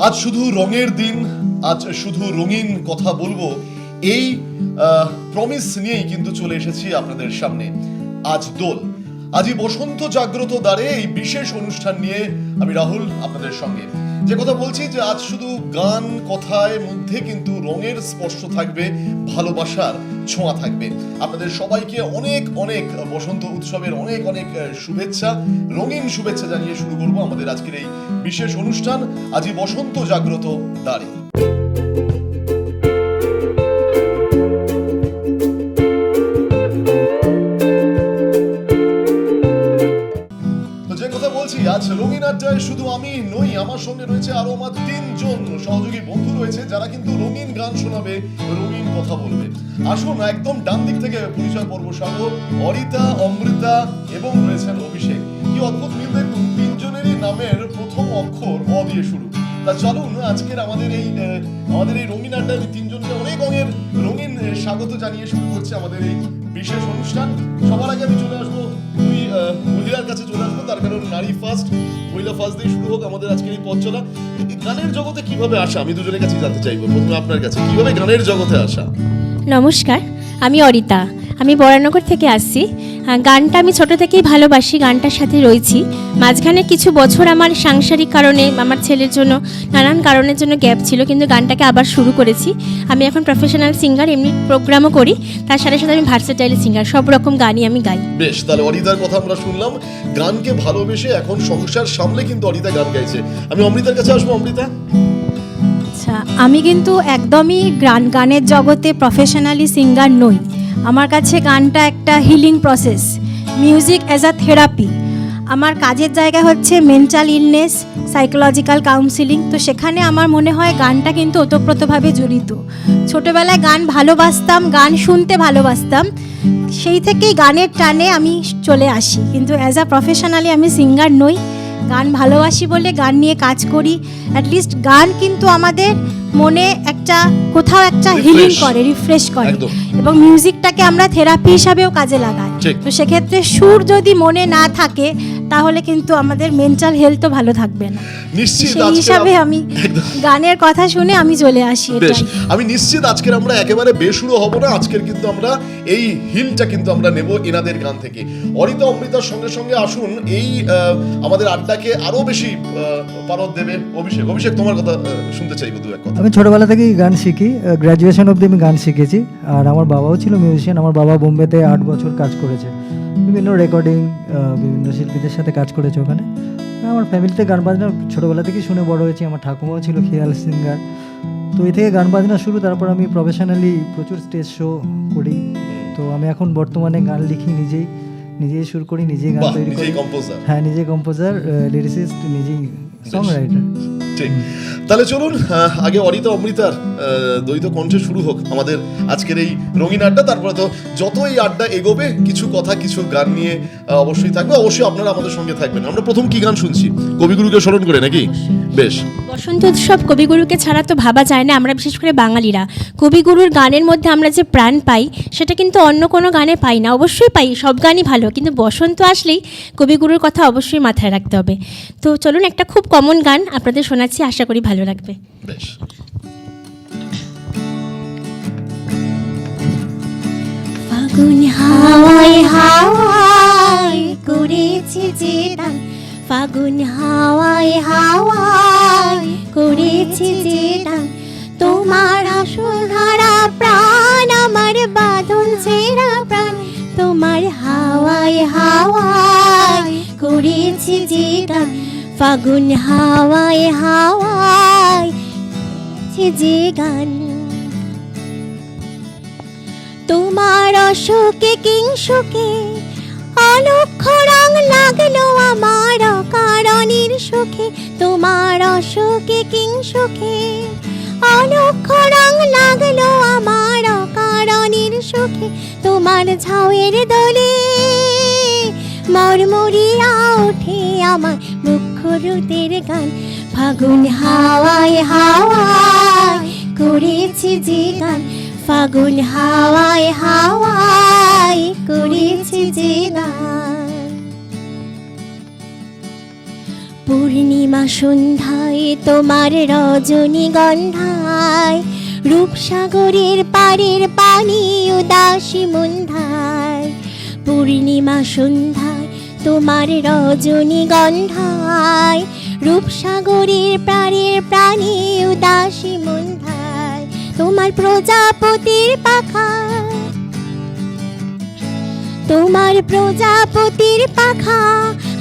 আজ শুধু রঙের দিন, আজ শুধু রঙিন কথা বলবো, এই প্রমিস নিয়েই কিন্তু চলে এসেছি আপনাদের সামনে। আজ দোল, আজই বসন্ত জাগ্রত দ্বারে এই বিশেষ অনুষ্ঠান নিয়ে আমি রাহুল আপনাদের সঙ্গে। যে কথা বলছি যে আজ শুধু গান কথায় মধ্যে কিন্তু রঙের স্পর্শ থাকবে, ভালোবাসার ছোঁয়া থাকবে। আপনাদের সবাইকে অনেক অনেক বসন্ত উৎসবের অনেক অনেক শুভেচ্ছা, রঙিন শুভেচ্ছা জানিয়ে শুরু করব আমাদের আজকের এই বিশেষ অনুষ্ঠান আজই বসন্ত জাগ্রত দ্বারে। আজ রঙিন আড্ডায় শুধু আমি নই, আমার সঙ্গে রয়েছে আরো আমার 3 জন সহযোগী বন্ধু রয়েছে যারা কিন্তু রঙিন গান শোনাবে, রঙিন কথা বলবে। আসুন একদম ডান দিক থেকে পরিচয় পর্ব সাগো, অরিতা, অমৃতা এবং রয়েছেন অভিষেক। কি অদ্ভুত মিল দেখুন, 3 জনেরই নামের প্রথম অক্ষর অ দিয়ে শুরু। তা চলুন আজকের আমাদের এই রঙিন আড্ডায় 3 জনকে অনেক রঙিন স্বাগত জানিয়ে শুরু করছে আমাদের এই বিশেষ অনুষ্ঠান। সবার আগে আমি চলে আসবো মহিলার কাছে চলে আসবো, তার কারণ নারী ফার্স্ট, মহিলা ফার্স্ট দিয়ে শুরু হোক আমাদের আজকের এই পথ চলা। গানের জগতে কিভাবে আসা, আমি দুজনের কাছে জানতে চাইবো। প্রথমে আপনার কাছে, কিভাবে গানের জগতে আসা? নমস্কার, আমি অরিতা, আমি বরানগর থেকে আসছি। গানটা আমি ছোট থেকেই ভালোবাসি, গানটার সাথে রয়েছি। মাঝখানে কিছু বছর আমার সাংসারিক কারণে, আমার ছেলের জন্য, নানান কারণের জন্য গ্যাপ ছিল, কিন্তু গানটাকে আবার শুরু করেছি। আমি এখন প্রফেশনাল সিঙ্গার, এমনি প্রোগ্রামও করি, তার সাথে সাথে আমি ভার্সেটাইল সিঙ্গার, সব রকম গানই আমি গাই। বেশ, তাহলে অরিতার কথা আমরা শুনলাম, গানকে ভালোবেসে এখন সংসার সামলে কিন্তু অরিতা গান গাইছে। আমি অমৃতার কাছে আসবো। অমৃতা, আচ্ছা, আমি কিন্তু একদমই গানের জগতে প্রফেশনালি সিঙ্গার নই। আমার কাছে গানটা একটা healing process, music as a therapy. আমার কাজের জায়গা হচ্ছে মেন্টাল ইলনেস, সাইকোলজিক্যাল কাউন্সিলিং। তো সেখানে আমার মনে হয় গানটা কিন্তু ওতপ্রোতভাবে জড়িত। ছোটোবেলায় গান ভালোবাসতাম, গান শুনতে ভালোবাসতাম, সেই থেকেই গানের টানে আমি চলে আসি। কিন্তু অ্যাজ আ প্রফেশনালি আমি সিঙ্গার নই। গান ভালোবাসি বলে গান নিয়ে কাজ করি। অ্যাটলিস্ট গান কিন্তু আমাদের মনে কোথাও একটা হিলিং করে, রিফ্রেশ করে, এবং মিউজিকটাকে আমরা থেরাপি হিসাবেও কাজে লাগাই। তো সেক্ষেত্রে সুর যদি মনে না থাকে তাহলে কিন্তু আমাদের মেন্টাল হেলথও ভালো থাকবে না। সেই হিসাবে আমি গানের কথা শুনে আমি চলে আসি। আমি নিশ্চিত আজকের আমরা একেবারে বেসুরো হব না। আজকের কিন্তু আমরা এই হিলটা কিন্তু আমরা নেব এনাদের গান থেকে। অরিতা, অমৃতার সঙ্গে সঙ্গে আসুন এই আমাদের আড্ডাকে আরো বেশি পারদ দেবে অভিষেক। অভিষেক, তোমার কথা শুনতে চাইবো দু এক কথা। আমি ছোটবেলা থেকেই গান শিখি, গ্র্যাজুয়েশন অবধি আমি গান শিখেছি। আর আমার বাবাও ছিল মিউজিশিয়ান। আমার বাবা বোম্বেতে 8 বছর কাজ করেছে, বিভিন্ন রেকর্ডিং, বিভিন্ন শিল্পীদের সাথে কাজ করেছে ওখানে। আমার ফ্যামিলিতে গান বাজনা ছোটোবেলা থেকেই শুনে বড় হয়েছি। আমার ঠাকুমাও ছিল খেয়াল সিঙ্গার। তো এই থেকে গান বাজনা শুরু। তারপর আমি প্রফেশনালি প্রচুর স্টেজ শো করি। তো আমি এখন বর্তমানে গান লিখি, নিজেই সুর করি, নিজেই গান তৈরি করি। হ্যাঁ, নিজে কম্পোজার, লিরিসিস্ট, নিজেই সং রাইটার। ঠিক, তাহলে চলুন আগে অরিতা অমৃতার দ্বৈত কণ্ঠে শুরু হোক আমাদের আজকের এই রঙিন আড্ডা। তারপরে তো যত এই আড্ডা এগোবে কিছু কথা কিছু গান নিয়ে অবশ্যই থাকবে। অবশ্যই আপনারা আমাদের সঙ্গে থাকবেন। আমরা প্রথম কি গান শুনছি? কবিগুরুকে স্মরণ করে নাকি? বেশ, বসন্ত উৎসব কবিগুরুকে ছাড়া তো ভাবা যায় না। আমরা বিশেষ করে বাঙালিরা কবিগুরুর গানের মধ্যে আমরা যে প্রাণ পাই সেটা কিন্তু অন্য কোনো গানে পাই না। অবশ্যই পাই, সব গানই ভালো, কিন্তু বসন্ত আসলেই কবিগুরুর কথা অবশ্যই মাথায় রাখতে হবে। তো চলুন একটা খুব কমন গান আপনাদের শোনাচ্ছি, আশা করি ভালো লাগবে। বেশ। ফাগুন হাওয়ায় হাওয়ায় করেছে যে দান, ফাগুন হাওয়ায় হাওয়ায় করেছে যে দান, তোমার আসল ধারা প্রাণ, আমার বাঁধন ছেঁড়া প্রাণ, তোমার হাওয়ায় হাওয়ায় করেছে যে দান, ফাগুন হাওয়ায় হাওয়ায় করেছে যে গান, তোমার অশোকে কিংসুকে অলক্ষ রং লাগলো আমার অকারণের সুখে, তোমার অশোকে কিংসুকে অলক্ষ রং লাগলো আমার অকারণের সুখে, তোমার ঝাউয়ের দোলে মরমরিয়া ওঠে আমার মুখরুতের গান, ফাগুন হাওয়ায় হাওয়ায় করেছে যে গান, ফাগুন হাওয়ায় হাওয়ায় করেছে যে গান। পূর্ণিমা সন্ধ্যায় তোমার রজনীগন্ধায়, রূপসাগরের পাড়ের পানি উদাসী মন্ধায়। পূর্ণিমা সন্ধ্যায় তোমার রজনীগন্ধায়, রূপসাগরের পাড়ের প্রাণী উদাসী মন্ধায়। তোমার প্রজাপতির পাখা, তোমার প্রজাপতির পাখা,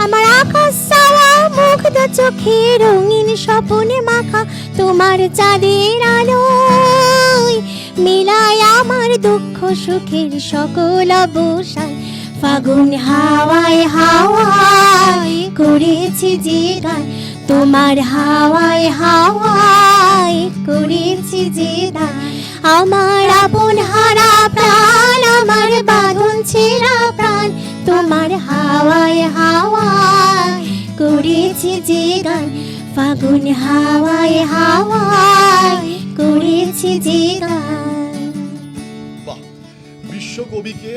আমার আকাশ ছাওয়া মুগ্ধ চোখে রঙিন স্বপনে মাখা। তোমার চাঁদের আলোয় মিলায় আমার দুঃখ সুখের সকল অবসান। ফাগুন হাওয়ায় হাওয়ায় করেছি যে গান, তোমার হাওয়ায় হাওয়ায় করেছি যে গান। আমার আপন হারা প্রাণ, আমার বাঁধন ছেঁড়া প্রাণ, তোমার হাওয়ায় হাওয়ায় করেছি যে গান। ফাগুন হাওয়ায় হাওয়ায় করেছি যে গান। বাহ, বিশ্বকবিকে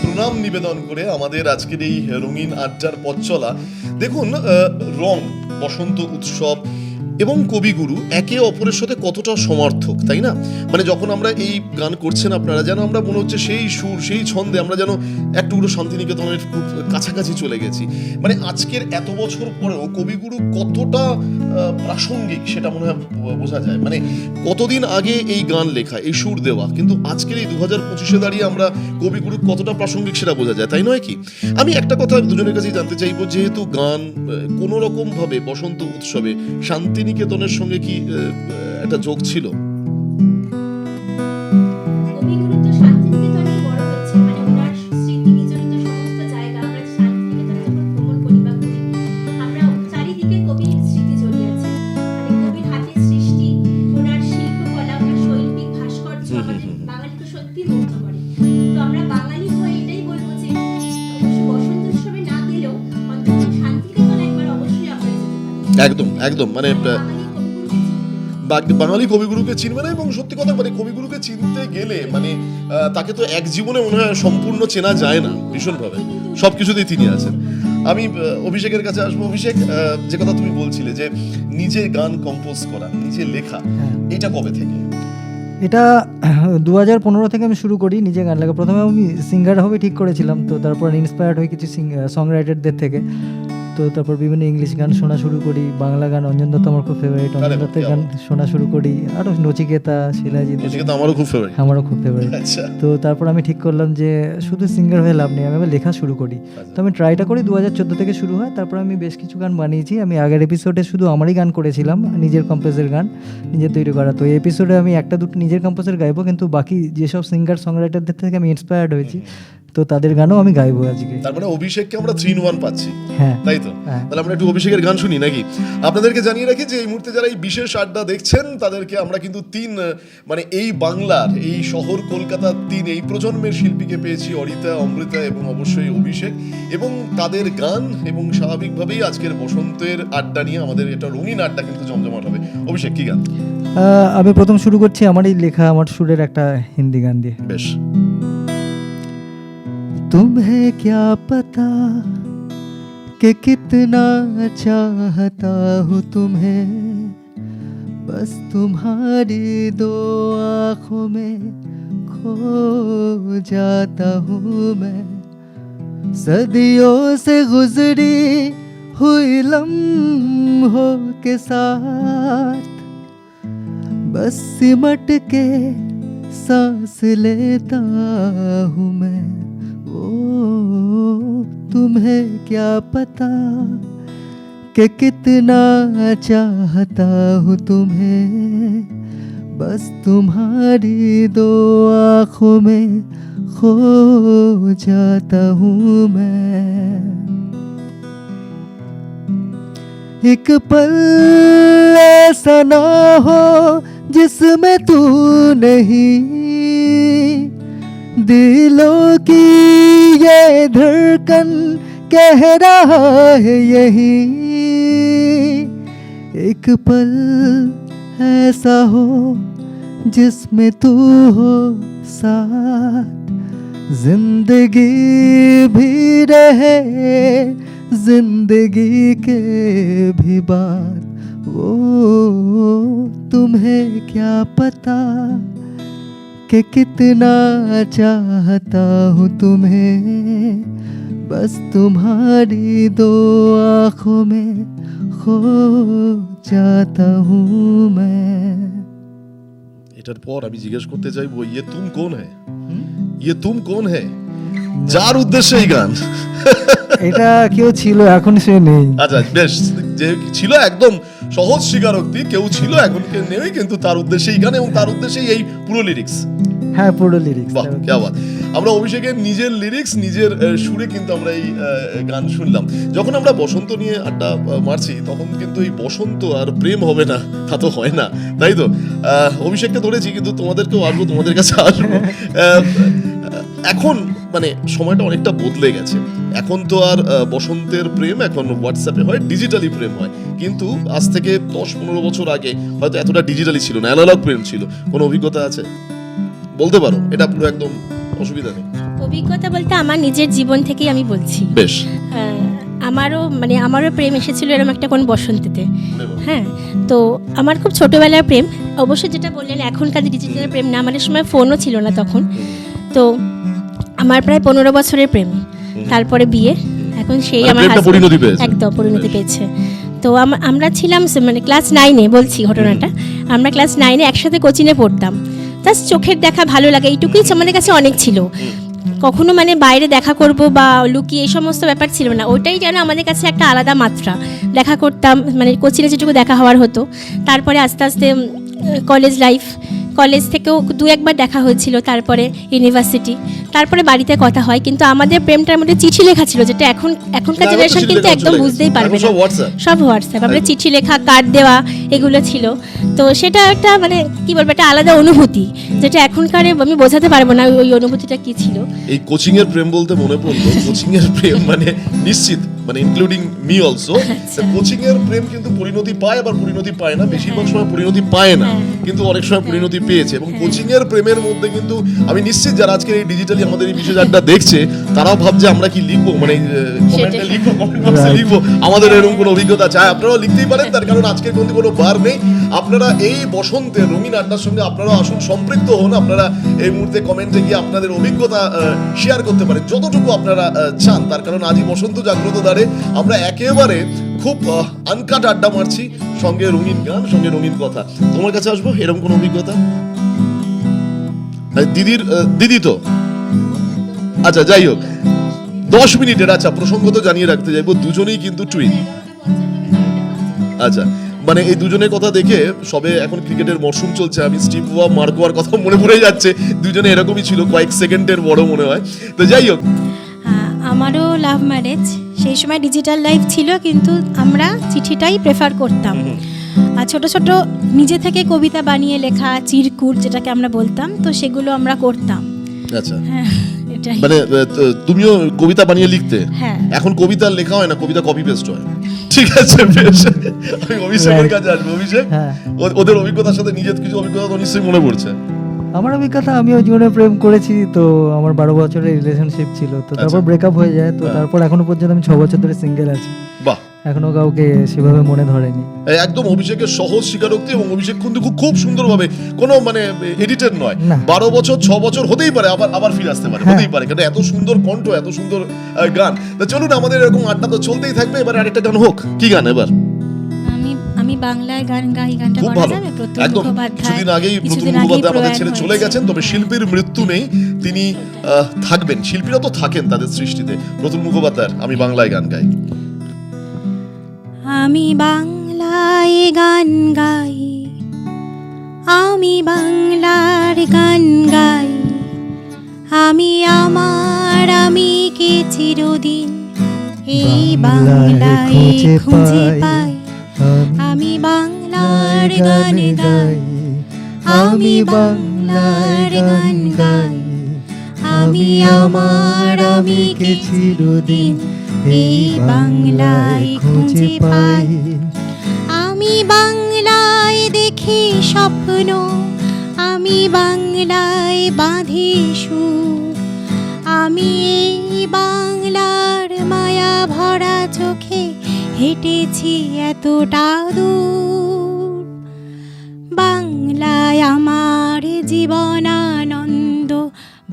প্রণাম নিবেদন করে আমাদের আজকের এই রঙিন আড্ডার পথ চলা। দেখুন, রং, বসন্ত উৎসব এবং কবিগুরু একে অপরের সাথে কতটা সমার্থক, তাই না? মানে যখন আমরা এই গান করছেন আপনারা, যেন আমরা মনে হচ্ছে সেই সুর, সেই ছন্দে আমরা যেন একটু শান্তিনিকেতনের খুব কাছাকাছি চলে গেছি। মানে আজকের এত বছর পরেও কবিগুরু কতটা প্রাসঙ্গিক সেটা মনে হয় বোঝা যায়। মানে কতদিন আগে এই গান লেখা, এই সুর দেওয়া, কিন্তু আজকের এই 2025-এ দাঁড়িয়ে আমরা কবিগুরু কতটা প্রাসঙ্গিক সেটা বোঝা যায়, তাই নয় কি? আমি একটা কথা দুজনের কাছেই জানতে চাইবো, যেহেতু গান কোনো রকম ভাবে বসন্ত উৎসবে শান্তিনিকেতনের সঙ্গে কি একটা যোগ ছিল? কবিগুরু তো শান্তিনিকেতনেই বড় হচ্ছে, মানে ওনার স্মৃতি বিজড়িত সমস্ত জায়গা আমরা শান্তিনিকেতনে যখন ভ্রমণ করি বা ঘুরি, আমরা চারিদিকে কবির স্মৃতি জড়িয়ে আছে। মানে কবির হাতের সৃষ্টি, ওনার শিল্পকলা, ওনার শৈল্পিক ভাস্কর্য আমাদের বাঙালিকে সত্যি মুগ্ধ করে। তো আমরা বাঙালি হয়ে এটাই বলবো যে অবশ্য বসন্ত উৎসবে না গেলেও অন্তত শান্তিনিকেতনে একবার অবশ্যই আমরা যেতে পারি। একদম একদম, মানে বাঙালি কবিগুরুকে চিনবে না। এবং সত্যি কথা, মানে কবিগুরুকে চিনতে গেলে মানে তাকে তো এক জীবনে মনে হয় সম্পূর্ণ চেনা যায় না, ভীষণভাবে সবকিছুতেই তিনি আছেন। আমি অভিষেকের কাছে আসবো। অভিষেক, যে কথা তুমি বলছিলে যে নিজে গান কম্পোজ করা, নিজে লেখা, এটা কবে থেকে? এটা 2015 থেকে আমি শুরু করি নিজে গান লেখা। প্রথমে আমি সিঙ্গার হবে ঠিক করেছিলাম, তো তারপর ইন্সপায়ার্ড হই কিছু সং রাইটারদের থেকে। তো তারপর বিভিন্ন ইংলিশ গান শোনা শুরু করি, বাংলা গান অঞ্জন দত্ত আমার খুব ফেভারিট, অঞ্জন দত্তের গান শোনা শুরু করি, আরও নচিকেতা, শিলাজিৎ, আমারও খুব ফেভারিট। আমারও খুব ফেভারিট। তো তারপর আমি ঠিক করলাম যে শুধু সিঙ্গার হয়ে লাভ নেই, আমি আবার লেখা শুরু করি। তো আমি ট্রাইটা করি, 2014 থেকে শুরু হয়। তারপর আমি বেশ কিছু গান বানিয়েছি। আমি আগের এপিসোডে শুধু আমারই গান করেছিলাম, নিজের কম্পোজের গান, নিজের তৈরি করা। তো এই এপিসোডে আমি একটা দুটো নিজের কম্পোজের গাইবো, কিন্তু বাকি যেসব সিঙ্গার সং রাইটারদের থেকে আমি ইন্সপায়ার্ড হয়েছি, তো তাদের গানও আমি গাইবো আজকে। তার মানে অভিষেককে আমরা 3-in-1 পাচ্ছি। হ্যাঁ, তাই তো? তাহলে আমরা একটু অভিষেকের গান শুনি নাকি? আপনাদেরকে জানিয়ে রাখি যে এই মুহূর্তে যারা এই বিশেষ আড্ডা দেখছেন, তাদেরকে আমরা কিন্তু মানে এই বাংলার, এই শহর কলকাতার এই প্রজন্মের শিল্পীকে পেয়েছি, অরিতা, অমৃতা এবং অবশ্যই অভিষেক, এবং তাদের গান। এবং স্বাভাবিকভাবেই আজকের বসন্তের আড্ডা নিয়ে আমাদের এটা রঙিন আড্ডা কিন্তু জমজমাট হবে। অভিষেক, কি গান? আমি প্রথম শুরু করছি আমারই লেখা, আমার সুরের একটা হিন্দি গান দিয়ে। বেশ। तुम्हें क्या पता कि कितना चाहता हूँ तुम्हें, बस तुम्हारी दो आँखों में खो जाता हूँ मैं। सदियों से गुजरी हुई लम्हों के साथ बस सिमट के सांस लेता हूँ मैं। तुम्हें क्या पता कि कितना चाहता हूँ तुम्हें, बस तुम्हारी दो आँखों में खो जाता हूँ मैं। एक पल ऐसा ना हो जिसमें तू नहीं, दिलों की ये धड़कन कह रहा है यही। एक पल ऐसा हो जिसमें तू हो साथ, जिंदगी भी रहे जिंदगी के भी बात वो तुम्हें क्या पता कि कितना चाहता हूँ तुम्हें बस तुम्हारी दो आँखों में खो जाता हूँ मैं। এটার পর আমি জিজ্ঞেস করতে চাইবো ইয়ে তুম কোন হ্যায়, ইয়ে তুম কোন হ্যায়, যার উদ্দেশ্যে এই গান। এটা কেউ ছিল এখন সে নেই। আচ্ছা বেশ, যে ছিল একদম সহজ স্বীকারোক্তি, কেউ ছিল এখন কেউ নেই, কিন্তু তার উদ্দেশ্যে এই গান এবং তার উদ্দেশ্যেই এই পুরো লিরিক্স। হ্যাঁ পুরো লিরিক্স। বাহ কি বাত। আমরা অভিষেকের নিজের লিরিক্স নিজের সুরে কিন্তু আমরা এই গান শুনলাম। যখন আমরা বসন্ত নিয়ে আড্ডা মারছি তখন কিন্তু এই বসন্ত আর প্রেম হবে না তা তো হয় না, তাই তো? অভিষেককে ধরেছি, কিন্তু তোমাদেরকেও আসবো, তোমাদের কাছে আসবো। এখন মানে সময়টা অনেকটা বদলে গেছে, এখন তো আর বসন্তের প্রেম এখন হোয়াটসঅ্যাপে হয়, ডিজিটালি প্রেম হয়, কিন্তু আজ থেকে 10-15 বছর আগে হয়তো এতটা ডিজিটালি ছিল না, অ্যানালগ প্রেম ছিল। কোনো অভিজ্ঞতা আছে বলতে পারো? এটা পুরো একদম অসুবিধা নেই। অভিজ্ঞতা বলতে আমার নিজের জীবন থেকেই আমি বলছি। বেশ। আমারও প্রেম এসেছিল এরকম একটা কোন বসন্তেতে। হ্যাঁ, তো আমার খুব ছোটবেলার প্রেম, অবশ্য যেটা বললেন এখনকার ডিজিটাল প্রেম না, আমাদের সময় ফোনও ছিল না তখন। তো আমার প্রায় 15 বছরের প্রেম, তারপরে বিয়ে, এখন সেই আমার একদম পরিণতি পেয়েছে। তো আমরা ছিলাম মানে ক্লাস 9-এ, বলছি ঘটনাটা। আমরা ক্লাস 9-এ একসাথে কোচিংয়ে পড়তাম। জাস্ট চোখের দেখা, ভালো লাগে, এইটুকুই আমাদের কাছে অনেক ছিল। কখনো মানে বাইরে দেখা করব বা লুকিয়ে এই সমস্ত ব্যাপার ছিল না, ওইটাই যেন আমাদের কাছে একটা আলাদা মাত্রা। দেখা করতাম, মানে কোচিংয়ে যেটুকু দেখা হওয়ার হতো। তারপরে আস্তে আস্তে কলেজ লাইফ, কলেজ থেকেও 2-1বার দেখা হয়েছিল, তারপরে ইউনিভার্সিটি, তারপরে বাড়িতে কথা হয়। কিন্তু আমাদের প্রেমটার মধ্যে চিঠি লেখা ছিল, যেটা এখনকার জেনারেশন কিন্তু একদম বুঝতেই পারবে না। সব হোয়াটসঅ্যাপ, আমরা চিঠি লেখা, কার্ড দেওয়া, এগুলো ছিল। তো সেটা একটা মানে কি বলবো, একটা আলাদা অনুভূতি, যেটা এখনকার আমি বোঝাতে পারবো না ওই অনুভূতিটা কি ছিল। এই কোচিং এর প্রেম বলতে মনে পড়লো, কোচিং এর প্রেম মানে নিশ্চিত, মানে ইনক্লুডিং মি অলসো, কোচিং এর প্রেম কিন্তু পরিণতি পায়, আবার পরিণতি পায় না, বেশিরভাগ সময় পরিণতি পায় না, কিন্তু অনেক সময় পরিণতি পেয়েছে। এবং কোচিং এর প্রেমের মধ্যে কিন্তু আমি নিশ্চিত যারা আজকে এই ডিজিটালি আমাদের এই বিশেষ আড্ডা দেখছে তারাও ভাবছে আমরা কি লিখবো, মানে কমেন্টে লিখবো, কমেন্ট বক্সে লিখবো আমাদের এরকম কোনো অভিজ্ঞতা চাই, আপনারাও লিখতেই পারেন। তার কারণ আজকের কিন্তু কোনো বার নেই, আপনারা এই বসন্তের রঙিন আড্ডার সঙ্গে আপনারা আসুন, সম্পৃক্ত হন। আপনারা এই মুহূর্তে কমেন্টে গিয়ে আপনাদের অভিজ্ঞতা শেয়ার করতে পারেন যতটুকু আপনারা চান, তার কারণ আজই বসন্ত জাগ্রত দ্বারে আমরা একেবারে খুব আনকাট আড্ডা মারছি, সঙ্গে রঙিন গান, সঙ্গে রঙিন কথা। তোমার কাছে আসবো, এরকম কোনো অভিজ্ঞতা? দিদি তো আচ্ছা, যাই হোক 10 মিনিটের, আচ্ছা প্রসঙ্গ তো জানিয়ে রাখতে চাইবো, দুজনেই কিন্তু টুইন। আচ্ছা, মানে এই দুজনের কথা দেখে, সবে এখন ক্রিকেটের মরশুম চলছে, আমি স্টিভ ওয়া মার্কোয়ার কথা মনে পড়ে যাচ্ছে, দুজনে এরকমই ছিল, কয়েক সেকেন্ডের বড় মনে হয়। তো যাই হোক, আমারও লাভ ম্যারেজ, সেই সময় ডিজিটাল লাইফ ছিল, কিন্তু আমরা চিঠিটাই প্রেফার করতাম। আর ছোট ছোট নিজে থেকে কবিতা বানিয়ে লেখা, চিরকুট যেটাকে আমরা বলতাম, তো সেগুলো আমরা করতাম। আচ্ছা, হ্যাঁ এটাই। মানে তুমিও কবিতা বানিয়ে লিখতে? হ্যাঁ। এখন কবিতা লেখা হয় না, কবিতা কপি পেস্ট হয়। ঠিক আছে, বেশ। আমি অভিষেকের কাছে আসবো। অভিষেক, ওদের অভিজ্ঞতার সাথে নিজের কিছু অভিজ্ঞতা তো নিশ্চয়ই মনে পড়ছে। আমার অভিজ্ঞতা, আমিও জীবনে প্রেম করেছি, তো আমার 12 বছরের রিলেশনশিপ ছিল, তো তারপর ব্রেকআপ হয়ে যায়, তো তারপর এখনো পর্যন্ত আমি 6 বছর ধরে সিঙ্গেল আছি। বাহ, এখনো কাউকে সেভাবে মনে ধরেনি। একদম অভিষেকের সহজ স্বীকারোক্তি, এবং অভিষেক কিন্তু খুব সুন্দরভাবে, কোনো মানে এডিটেড নয়। 12 বছর 6 বছর হতেই পারে, আবার ফিরে আসতে পারে, হতেই পারে, কারণ এত সুন্দর কণ্ঠ, এত সুন্দর গান। তো চলুন, আমাদের এরকম আড্ডা তো চলতেই থাকবে। এবার আরেকটা গান হোক, কি গান এবার? আমি বাংলায় গান গাই, গানটা খুব ভালো, একদম। কিছুদিন আগেই প্রতুল মুখোপাধ্যায় আমাদের ছেড়ে চলে গেছেন, তবে শিল্পীর মৃত্যু নেই, তিনি থাকবেন। শিল্পীরা তো থাকেন তাদের সৃষ্টিতে। প্রতুল মুখোপাধ্যায়ের আমি বাংলায় গান গাই। আমি বাংলায় গান গাই, আমি বাংলার গান গাই, আমি আমার আমিকে চিরদিন এই বাংলায় খুঁজে পাই। আমি বাংলার গান গাই, আমি বাংলার গান গাই, আমি আমার আমিকে চিরদিন এই বাংলায় খুঁজে পাই। আমি বাংলায় দেখি স্বপ্ন, আমি বাংলায় বাঁধি সুর, আমি এই বাংলার মায়া ভরা চোখে হেঁটেছি এতটা দূর। বাংলায় আমার জীবনানন্দ,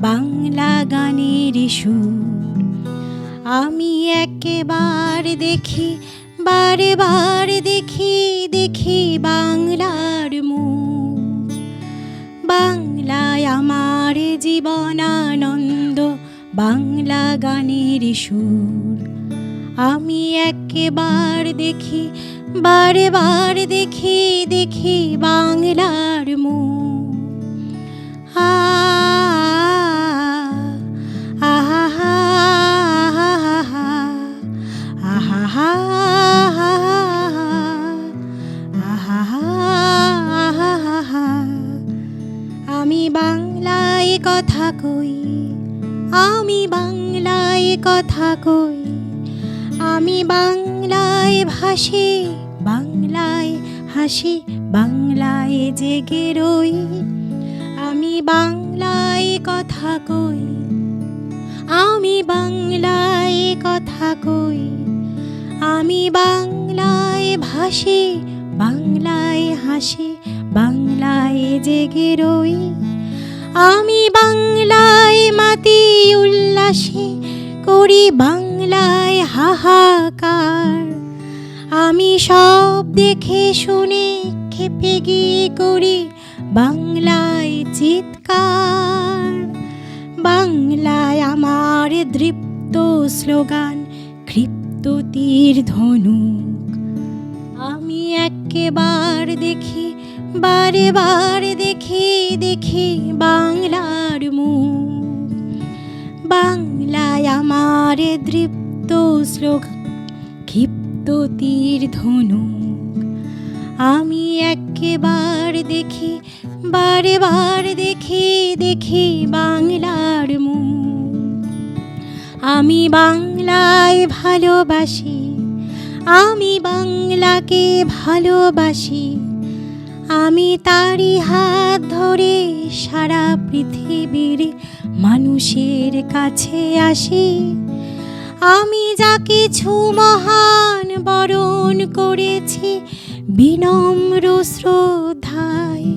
বাংলা গানের সুর। আমি একেবার দেখি, বারে বার দেখি, দেখি বাংলার মুখ। বাংলায় আমার জীবনানন্দ, বাংলা গানের সুর। আমি একেবার দেখি, বারে বার দেখি, দেখি বাংলার মুখ। আ আহা আহা আহা। আমি বাংলায় কথা কই, আমি বাংলায় কথা কই, আমি বাংলায় ভাসি, বাংলায় হাসি, বাংলায় জেগে রই। আমি বাংলায় কথা কই, আমি বাংলায় কথা কই, আমি বাংলায় ভাসি, বাংলায় হাসি, বাংলায় জেগে রই। আমি বাংলায় মাতি উল্লাসে করি, বাংলায় হাহাকার। আমি সব দেখে শুনে খেপে গিয়ে করি, বাংলায় চিৎকার। বাংলায় আমার দৃপ্ত স্লোগান, ক্ষিপ্ত তীর ধনুক। আমি একেবার দেখি, বারে বার দেখি, দেখি বাংলার মুখ। বাংলায় আমার দৃপ্ত স্লোগান, ক্ষিপ্ত তীর ধনুক। আমি একেবার দেখি, বারে বার দেখি, দেখি বাংলার মুখ। আমি বাংলায় ভালোবাসি, আমি বাংলাকে ভালোবাসি। আমি তারই হাত ধরে সারা পৃথিবীর মানুষের কাছে আসি। আমি যা কিছু মহান বরণ করেছি বিনম্র শ্রদ্ধায়।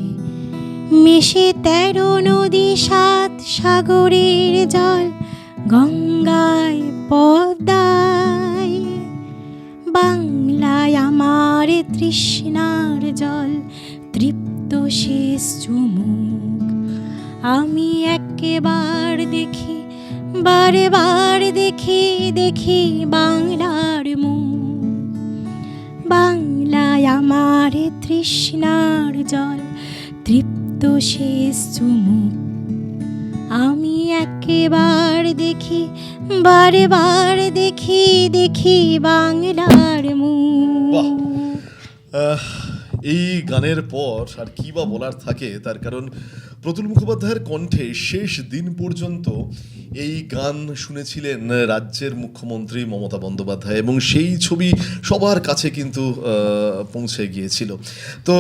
মিশে 13 নদী 7 সাগরের জল, গঙ্গায় পদ্মায়। বাংলায় আমার তৃষ্ণার জল, তৃপ্ত শেষ চুমুক। আমি একেবার দেখি, বারে বার দেখি, দেখি বাংলার মুখ। বাংলায় আমার তৃষ্ণার জল, তৃপ্ত শেষ চুমুক। আমি একেবার দেখি, বারে বার দেখি, দেখি বাংলার মুখ। এই গানের পর আর কি বা বলার থাকে, তার কারণ প্রতুল মুখোপাধ্যায়ের কণ্ঠে শেষ দিন পর্যন্ত এই গান শুনেছিলেন রাজ্যের মুখ্যমন্ত্রী মমতা বন্দ্যোপাধ্যায়, এবং সেই ছবি সবার কাছে কিন্তু পৌঁছে গিয়েছিল। তো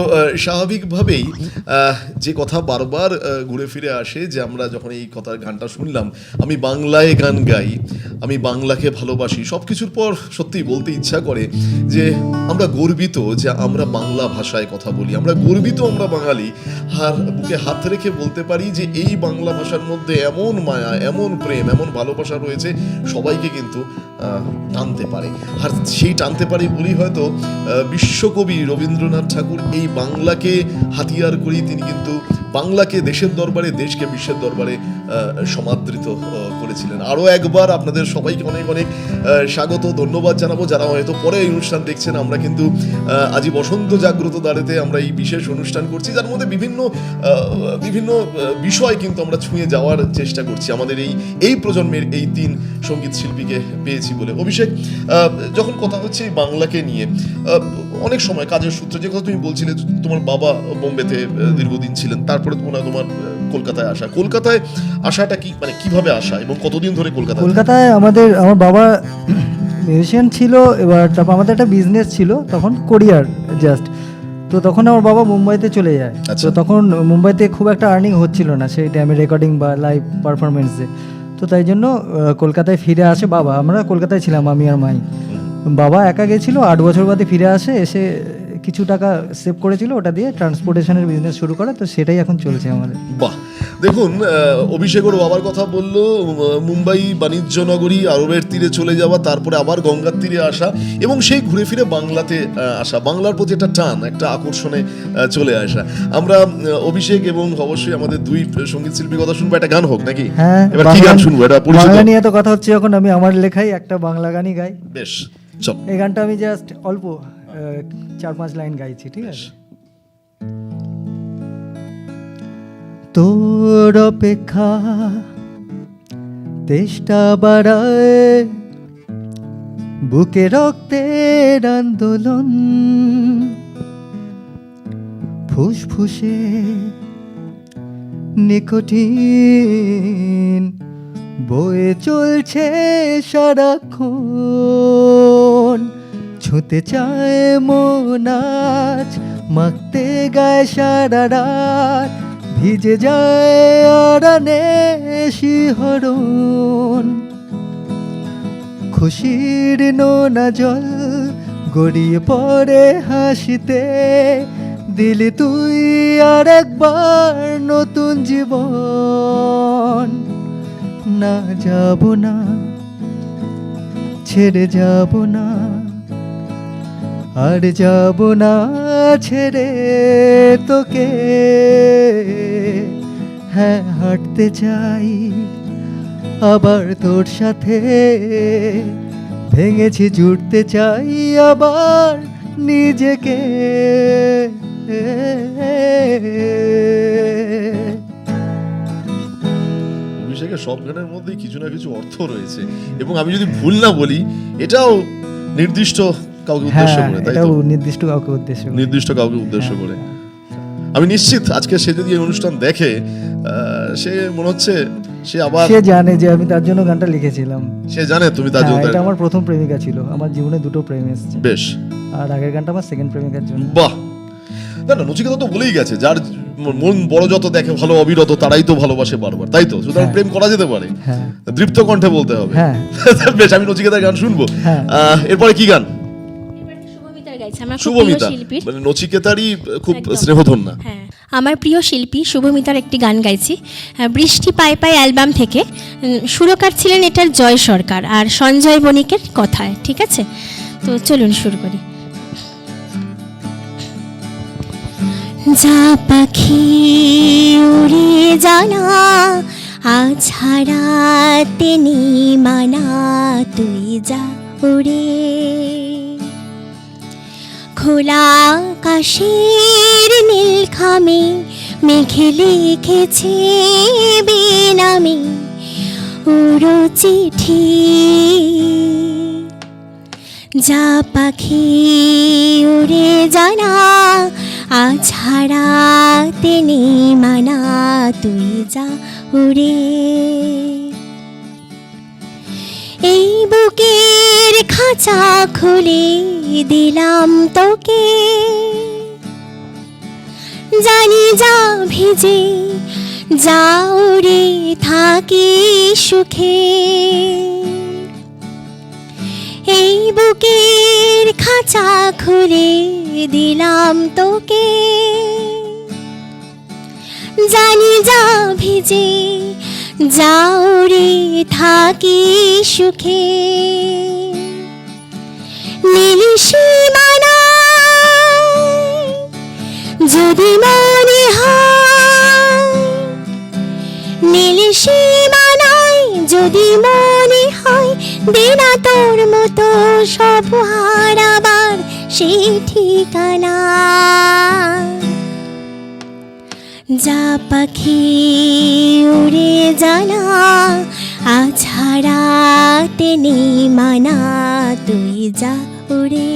স্বাভাবিকভাবেই যে কথা বারবার ঘুরে ফিরে আসে, যে আমরা যখন এই কথার গানটা শুনলাম, আমি বাংলায় গান গাই, আমি বাংলাকে ভালোবাসি, সব কিছুর পর সত্যিই বলতে ইচ্ছা করে যে আমরা গর্বিত যে আমরা বাংলা ভাষায় কথা বলি, আমরা গর্বিত, আমরা বাঙালি। আর বুকে হাত রেখে বলতে পারি যে এই বাংলা ভাষার মধ্যে এমন মায়া, এমন প্রেম, এমন ভালোবাসা রয়েছে, সবাইকে কিন্তু টানতে পারে। আর সেই টানতে পারে বলি হয়তো বিশ্বকবি রবীন্দ্রনাথ ঠাকুর এই বাংলাকে হাতিয়ার করেই তিনি কিন্তু বাংলাকে দেশের দরবারে, দেশকে বিশ্বের দরবারে সমাদৃত করেছিলেন। আরও একবার আপনাদের সবাইকে অনেক অনেক স্বাগত, ধন্যবাদ জানাবো। যারা হয়তো পরে এই অনুষ্ঠান দেখছেন, আমরা কিন্তু আজই বসন্ত জাগ্রত দ্বারেতে আমরা এই বিশেষ অনুষ্ঠান করছি, যার মধ্যে বিভিন্ন বিষয় কিন্তু আমরা ছুঁয়ে যাওয়ার চেষ্টা করছি। আমাদের এই প্রজন্মের এই 3 সঙ্গীত শিল্পীকে পেয়েছি বলে। অভিষেক, যখন কথা হচ্ছে এই বাংলাকে নিয়ে, অনেক সময় কাজের সূত্রে, যে কথা তুমি বলছিলে, তোমার বাবা বোম্বেতে দীর্ঘদিন ছিলেন, তারপরে তোমার কলকাতায় আসা। কলকাতায় আসাটা কি, মানে কিভাবে আসা এবং কতদিন ধরে কলকাতায়? আমার বাবা মিউজিশিয়ান ছিল, এবার তারপর আমাদের একটা বিজনেস ছিল তখন, কোরিয়ার জাস্ট। তো তখন আমার বাবা মুম্বাইতে চলে যায়। তো তখন মুম্বাইতে খুব একটা আর্নিং হচ্ছিল না সেই টাইমে, রেকর্ডিং বা লাইভ পারফরমেন্সে। তো তো তাই জন্য কলকাতায় ফিরে আসে বাবা। আমরা কলকাতায় ছিলাম, আমি আর মাই। বাবা একা গেছিলো, 8 বছর বাদে ফিরে আসে, এসে কিছু টাকা সেভ করেছিল, ওটা দিয়ে ট্রান্সপোর্টেশনের বিজনেস শুরু করে। তো সেটাই এখন চলছে আমাদের। বাহ, দেখুন অভিষেক ওর বাবার কথা বললো, মুম্বাই বাণিজ্য নগরী, আরবের তীরে চলে যাওয়া, তারপরে আবার গঙ্গার তীরে আসা, এবং সেই ঘুরে ফিরে বাংলাতে আসা, বাংলার প্রতি একটা টান, একটা আকর্ষণে চলে আসা। আমরা অভিষেক এবং অবশ্যই আমাদের দুই সঙ্গীত শিল্পীর কথা শুনবো। একটা গান হোক নাকি? হ্যাঁ, এবার কি গান শুনবো? এটা পরিচিত বাংলা নিয়ে তো কথা হচ্ছে যখন, আমি আমার লেখাই একটা বাংলা গানই গাই। বেশ, চল। এই গানটা আমি জাস্ট অল্প 4-5 লাইন গাইছি, ঠিক আছে? তোর অপেক্ষা তেষ্টা বাড়ায়, বুকে রক্তের আন্দোলন, ফুসফুসে নিকোটিন বয়ে চলছে সারাক্ষণ। ছুঁতে চায় মন আজ, মাখতে গায়ে সারা রাত, ভিজে যায় আরানে শিহরণ। খুশির নোনা জল গড়িয়ে পড়ে হাসিতে, দিলি তুই আর একবার নতুন জীবন। না যাব না, ছেড়ে যাব না, আর যাব না ছেড়ে তোকে। হ্যাঁ, হাঁটতে চাই আবার তোর সাথে, ভেঙেছি জুড়তে চাই আবার নিজেকে। অভিষেকের সব গানের মধ্যেই কিছু না কিছু অর্থ রয়েছে, এবং আমি যদি ভুল না বলি এটাও নির্দিষ্ট কাউকে উদ্দেশ্য করে, তাই তো? নির্দিষ্ট কাউকে উদ্দেশ্য করে। নির্দিষ্ট কাউকে উদ্দেশ্য করে। আমি নিশ্চিত আজকে সে যদি এই অনুষ্ঠান দেখে, সে মনে হচ্ছে সে আবার, সে জানে যে আমি তার জন্য গানটা লিখেছিলাম। সে জানে তুমি তার জন্য। এটা আমার প্রথম প্রেমিকা ছিল, আমার জীবনে 2টো প্রেম এসেছে। বেশ। আর আগের গানটা আমার সেকেন্ড প্রেমিকার জন্য। বাহ, না না, নচিকেতা তো বলেই গেছে, যার মন বড় যত দেখে ভালো অবিরত, তারাই তো ভালোবাসে বারবার, তাই তো? সুতরাং প্রেম করা যেতে পারে, হ্যাঁ, দৃপ্ত কণ্ঠে বলতে হবে। হ্যাঁ। বেশ, আমি নচিকেতার গান শুনবো। হ্যাঁ। এরপরে কি গান? শুভমিতার গাইছে, আমার খুব প্রিয় শুভমিতা, শিল্পীর। মানে নচিকেতারই খুব একদম। স্নেহধন্যা। হ্যাঁ, আমার প্রিয় শিল্পী শুভমিতার একটি গান গাইছি, বৃষ্টি পায় পায় অ্যালবাম থেকে। সুরকার ছিলেন এটার জয় সরকার আর সঞ্জয় বণিকের কথায়, ঠিক আছে? তো চলুন শুরু করি। যা পাখি উড়ে জানা, আজ হারাতে মানা, তুই যা উড়ে। খোলা আকাশের নীল খামে মেঘে লিখেছে বেনামে উড়ো চিঠি। যা পাখি উড়ে জানা, আজ হারাতে মানা, তুই যা উড়ে। এই বুকের খাঁচা খুলে দিলাম তোকে, জানি যা ভিজে যা উড়ে থাকি সুখে। এই বুকের খাঁচা খুলে দিলাম তোকে, জানি যা ভিজে যা উড়ে থাকি সুখে। নীল সীমানায় যদি মনে হয়, নীল সীমানায় যদি মনে হয়, দেনা তোর মতো সব হারাবার সেই ঠিকানা। যা পাখি উড়ে জানা, আজ হারাতে মানা, তুই যা উড়ে।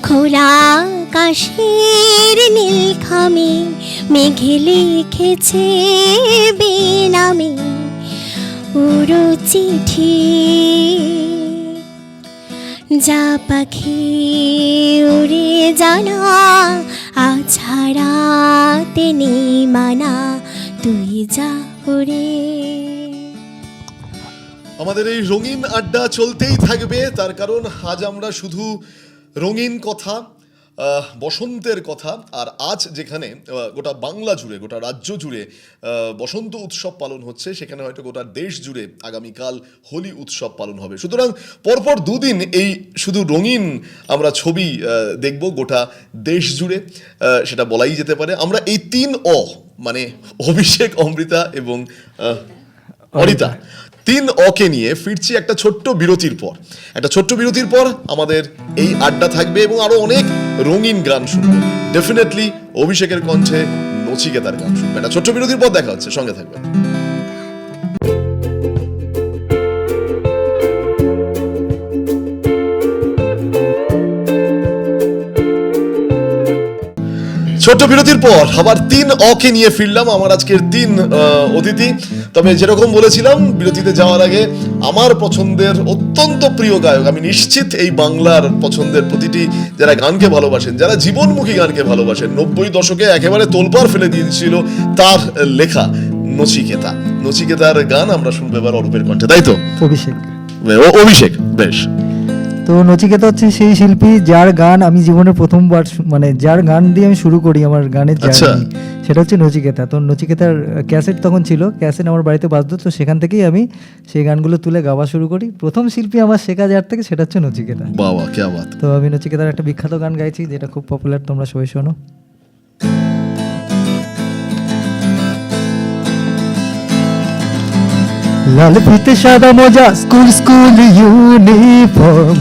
খোলা আকাশের নীল খামে মেঘে লিখেছে বেনামে উড়ো চিঠি। যা পাখি উড়ে জানা, আজ হারাতে মানা, তুই যা করে। আমাদের এই রঙিন আড্ডা চলতেই থাকবে, তার কারণ আজ আমরা শুধু রঙিন কথা, বসন্তের কথা, আর আজ যেখানে গোটা বাংলা জুড়ে, গোটা রাজ্য জুড়ে বসন্ত উৎসব পালন হচ্ছে, সেখানে হয়তো গোটা দেশ জুড়ে আগামীকাল হোলি উৎসব পালন হবে। সুতরাং পরপর দুদিন এই শুধু রঙিন আমরা ছবি দেখব গোটা দেশ জুড়ে, সেটা বলাই যেতে পারে। আমরা এই তিন মানে অভিষেক, অমৃতা এবং অরিতা, তিন অকে নিয়ে ফিরছি একটা ছোট্ট বিরতির পর। একটা ছোট্ট বিরতির পর আমাদের এই আড্ডা থাকবে এবং আরো অনেক রঙিন গান শুনবো। ডেফিনেটলি অভিষেকের কণ্ঠে নচিকেতার গান শুনবো। একটা ছোট্ট বিরতির পর দেখা হচ্ছে, সঙ্গে থাকবে। ছোট্ট বিরতির পর আবার তিন অকে নিয়ে ফিরলাম, আমার আজকের তিন অতিথি। তবে যেরকম বলেছিলাম বিরতিতে যাওয়ার আগে, আমার পছন্দের অত্যন্ত প্রিয় গায়ক, আমি নিশ্চিত এই বাংলার পছন্দের প্রতিটি যারা গানকে ভালোবাসেন, যারা জীবনমুখী গানকে ভালোবাসেন, 90 দশকে একেবারে তোলপাড় ফেলে দিয়েছিল তার লেখা নচিকেতা। নচিকেতার গান আমরা শুনবো এবার অরূপের কণ্ঠে, তাই তো? অভিষেক, বেশ। তো নচিকেতা হচ্ছে সেই শিল্পী যার গান আমি জীবনে প্রথমবার মানে যার গান দিয়ে আমি শুরু করি আমার গানের জার্নি, সেটা হচ্ছে নচিকেতা। তো নচিকেতার ক্যাসেট তখন ছিল, ক্যাসেট আমার বাড়িতে বাজতো, তো সেখান থেকেই আমি সেই গানগুলো তুলে গাওয়া শুরু করি। প্রথম শিল্পী আমার শেখা যার থেকে সেটা হচ্ছে নচিকেতা। বাবা, কি বাত। তো আমি নচিকেতার একটা বিখ্যাত গান গাইছি যেটা খুব পপুলার, তোমরা সবাই শোনো। লাল ফিতে সাদা মোজা, স্কুল ইউনিফর্ম,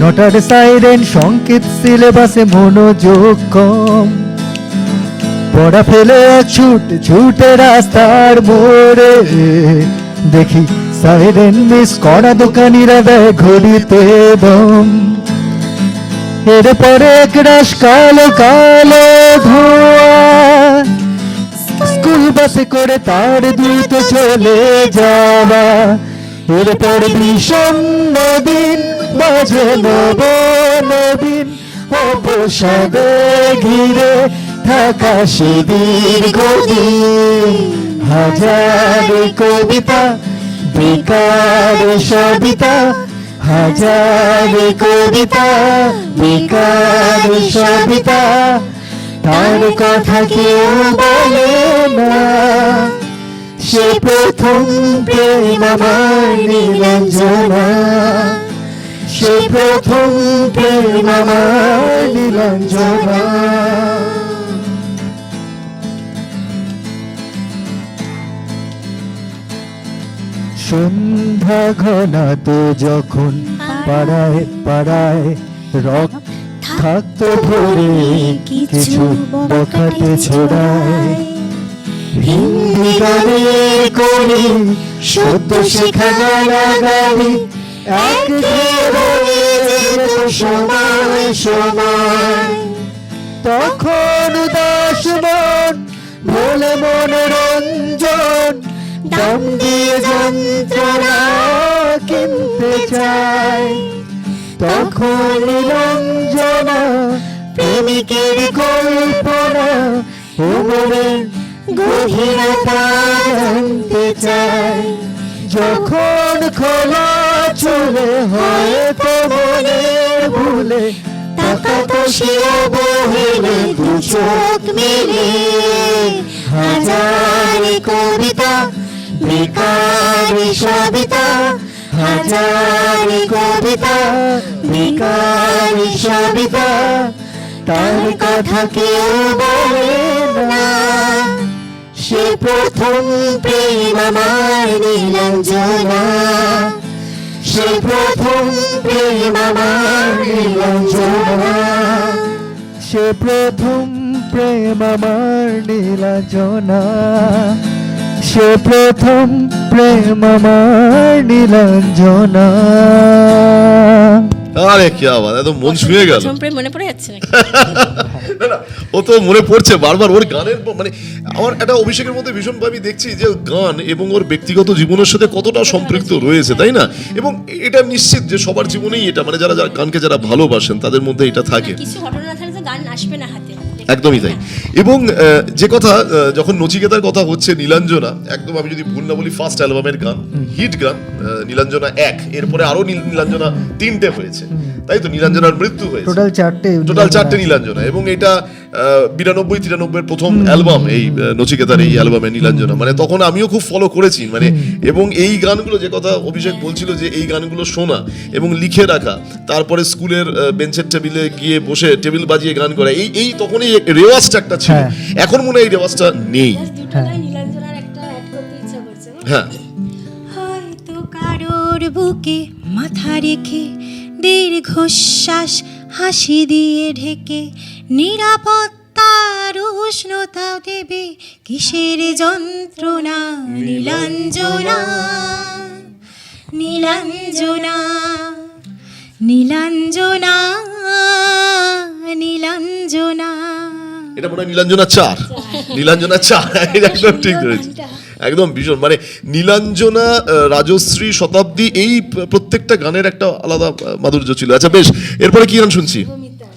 নটার সাইরেন সংকেত, সিলেবাসে মনোযোগ কম, পড়া ফেলে ছুটে রাস্তার মোড়ে, দেখি সাইরেন মিস করা, দোকানিরা দেয় ঘড়িতে দম, এরপরে একরাশ কালো কালো ধোঁয়া, স্কুল বাসে করে তার দ্রুত চলে যাওয়া, এরপর বিষণ্ণ দিন বাজে নবীন, অবসাদে ঘিরে থাকা সে দীর্ঘদিন, হাজার কবিতা বেকার সবিতা, হাজার কবিতা বেকার সবিতা, তার কথা কেউ বলে না, সে প্রথম প্রেম আমার নীলাঞ্জনা, সে প্রথম প্রেম আমার নীলাঞ্জনা। সন্ধ্যা ঘনাতো যখন পাড়ায় পাড়ায় রক থাকতো ভরে কিছু বখাটে ছড়ায়, হিন্দি গানের করি সদ্য শেখা গালাগালি, এক সময় সময়, তখন উদাস মন ভোলে মনোরঞ্জন, দাম দিয়ে যন্ত্রণা কিনতে চায়, তখন নিরঞ্জনা প্রেমিকের কল্পনা, মনের গভীরতা জানতে চায়, যখন খোলা চলে হয় তো মনের ভুলে, তাকাতো সে অবহেলে দু চোখ মেলে, হাজার কবিতা বেকার সবিতা, হাজার কবিতা বেকার সবিতা, তার কথা কেউ বলে না, সে প্রথম প্রেম আমার নীলাঞ্জনা, সে প্রথম প্রেম আমার নীলাঞ্জনা, সে প্রথম প্রেম আমার নীলাঞ্জনা, সে প্রথম প্রেম আমার নীলাঞ্জনা। আরে কি আওয়াজ, এত মন ছুঁয়ে গেল। মনে পড়ে যাচ্ছে নাকি? না না, ও তো মনে পড়ছে বারবার ওর গানের, মানে আমার একটা অভিষেকের মধ্যে ভীষণভাবে দেখছি যে গান এবং ওর ব্যক্তিগত জীবনের সাথে কতটা সম্পৃক্ত রয়েছে, তাই না? এবং এটা নিশ্চিত যে সবার জীবনেই এটা, মানে যারা গানকে যারা ভালোবাসেন তাদের মধ্যে এটা থাকে। কিছু ঘটনা থাকে যে গান আসবে না হাতে, একদমই তাই। এবং যে কথা যখন নচিকেতার কথা হচ্ছে, নীলাঞ্জনা একদম, আমি যদি ভুল না বলি, ফার্স্ট অ্যালবামের গান, হিট গান নীলাঞ্জনা 1, এরপরে আরো নীলাঞ্জনা 3টে হয়েছে, তাই তো? নীলাঞ্জনার মৃত্যু হয়েছে, টোটাল 4টে নীলাঞ্জনা। এবং এটা 92-93 প্রথম অ্যালবাম এই নচিকেতার, এই অ্যালবামে নীলাঞ্জনা, মানে তখন আমিও খুব ফলো করেছি, মানে এবং এই গানগুলো, যে কথা অভিষেক বলছিল যে এই গানগুলো শোনা এবং লিখে রাখা, তারপরে স্কুলের বেঞ্চের টেবিলে গিয়ে বসে টেবিল বাজিয়ে গান করা, এই তখন এই রেওয়াজটা একটা ছিল। এখন মনে হয় এই রেওয়াজটা নেই। হ্যাঁ, হয়তো কারোর বুকে মাথা রেখে দীর্ঘশ্বাস হাসি দিয়ে ঢেকে নিরাপত্তার উষ্ণতা দেবে কিসের যন্ত্রণা, নীলাঞ্জনা নীলাঞ্জনা নীলাঞ্জনা নীলাঞ্জনা। এটা মনে হয় নীলাঞ্জনা 4, নীলাঞ্জনা 4, একদম ঠিক ধরেছি, একদম ভীষণ। মানে নীলাঞ্জনা, রাজশ্রী, শতাব্দী, এই প্রত্যেকটা গানের একটা আলাদা মাধুর্য ছিল। আচ্ছা বেশ, এরপরে কি গান শুনছি?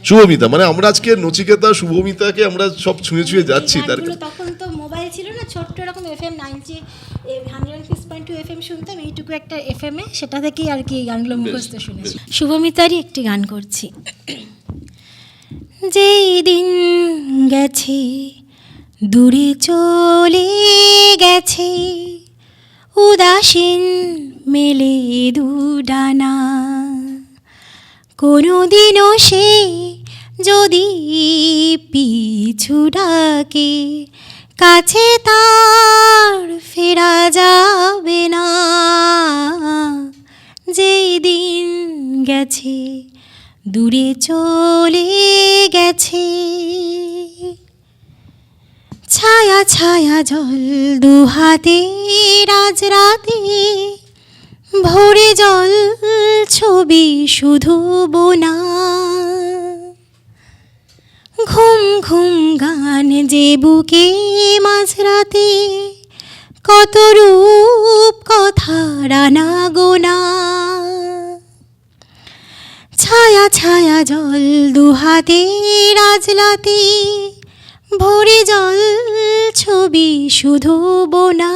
শুভমিতা। মানে আমরা আজকে নচিকেতা, শুভমিতাকে আমরা সব ছুঁয়ে ছুঁয়ে যাচ্ছি। তার তখন তো মোবাইল ছিল না, ছোট্ট এরকম FM 106.2 FM শুনতাম, এইটুকু একটা FM এ, সেটা থেকেই আর কি গানগুলো মুখস্থ শুনেছি। শুভমিতারই একটি গান করছি। যেই দিন গেছে দূরে চলে গেছে, উদাসীন মেলে দুডানা, কোনোদিনও সে যদি পিছু ডাকে, কাছে তার ফেরা যাবে না। যেই দিন গেছে দূরে চলে গেছে, ছায়া ছায়া জল দুহাতে, আজ রাতে ভরে জল ছবি শুধু বোনা, ঘুম ঘুম গান যে বুকে মাঝরাতে, কত রূপ কথা রানা গোনা। ছায়া ছায়া জল দুহাতে, রাজলাতে ভরে জল ছবি শুধু বোনা,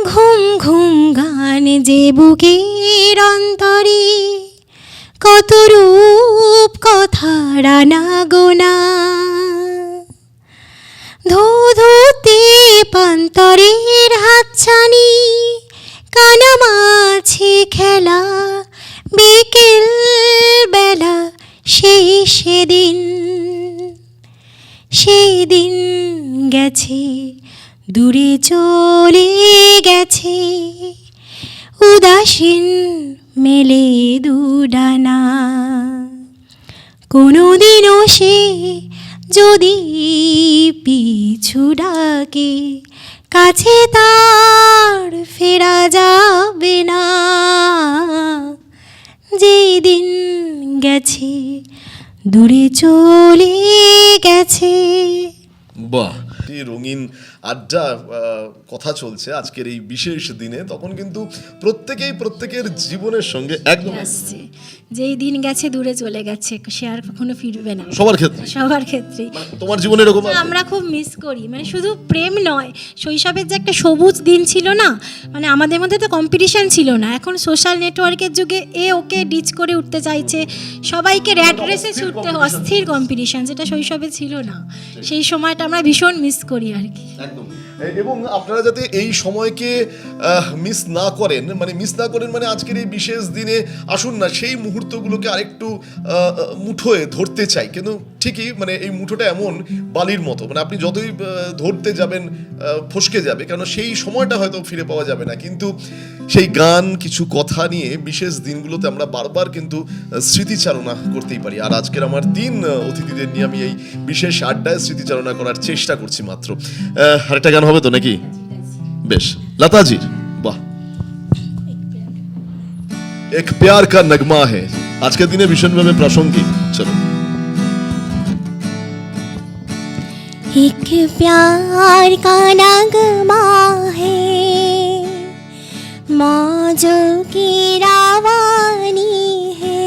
ঘুম ঘুম গান যে বুকের অন্তরে, কত রূপ কথা রানা গোনা। ধু ধুতে পান্তরের হাতছানি, কানামাছি খেলা বিকেল বেলা, সেদিন গেছে দূরে চলে গেছে, উদাসীন মেলে দুডানা, কোনোদিনও সে যদি পিছু ডাকে, কাছে তার ফেরা যাবে না। যেই দিন গেছে দূরে চলে গেছে। বাহ, এই রঙিন আড্ডা কথা চলছে আজকের এই বিশেষ দিনে, তখন কিন্তু প্রত্যেকের জীবনের সঙ্গে একদম আসছে। যেই দিন গেছে দূরে চলে গেছে, সে আর কখনো ফিরবে না। সবার ক্ষেত্রে তোমার জীবনে এরকম আমরা খুব মিস করি। মানে শুধু প্রেম নয়, শৈশবের যে একটা সবুজ দিন ছিল না, মানে আমাদের মধ্যে তো কম্পিটিশন ছিল না। এখন সোশ্যাল নেটওয়ার্কের যুগে ওকে ডিচ করে উঠতে চাইছে, সবাইকে র্যাট রেসে ছুটতে, অস্থির কম্পিটিশন, যেটা শৈশবে ছিল না। সেই সময়টা আমরা ভীষণ মিস করি আর কি। একদম। এবং আপনারা যাতে এই সময়কে মিস না করেন মানে আজকের এই বিশেষ দিনে আসুন না, সেই মুহূর্তগুলোকে আরেকটু মুঠোয় ধরতে চাই। কিন্তু ঠিকই, মানে এই মুঠোটা এমন বালির মতো, মানে আপনি যতই ধরতে যাবেন ফসকে যাবে, কারণ সেই সময়টা হয়তো ফিরে পাওয়া যাবে না। কিন্তু সেই গান, কিছু কথা নিয়ে বিশেষ দিনগুলোতে আমরা বারবার কিন্তু স্মৃতিচারণা করতেই পারি। আর আজকের আমার 3 অতিথিদের নিয়ে আমি এই বিশেষ আড্ডায় স্মৃতিচারণা করার চেষ্টা করছি মাত্র। আরেকটা গান হবে তো নাকি? বেশ, লতাজির বাহ, এক প্যার কা নগমা হে, আজকের দিনে ভীষণভাবে প্রাসঙ্গিক। চলো। एक प्यार का नगमा है, मौजों की रावानी है,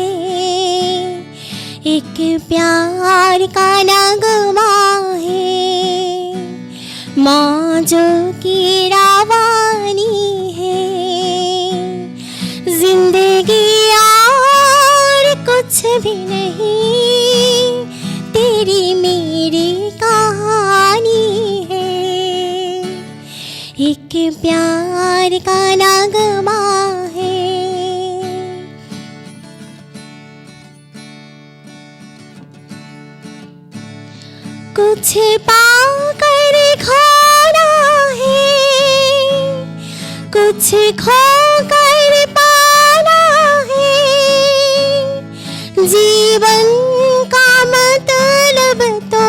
एक प्यार का नगमा है, मौजों की रावानी है, जिंदगी और कुछ भी नहीं, तेरी मेरी कहानी है, एक प्यार का नगमा है। कुछ पाकर खोना है, कुछ खोकर पाना है, जीवन का मतलब तो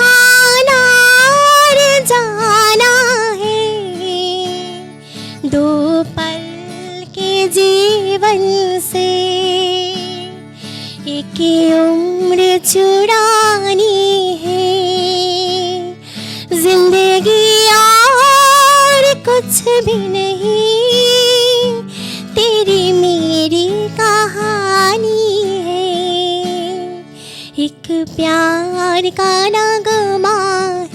आना और जाना है, दो पल के जीवन से एक उम्र चुरानी है, जिंदगी और कुछ भी नहीं, तेरी मेरी कहानी है, एक प्यार का नगमा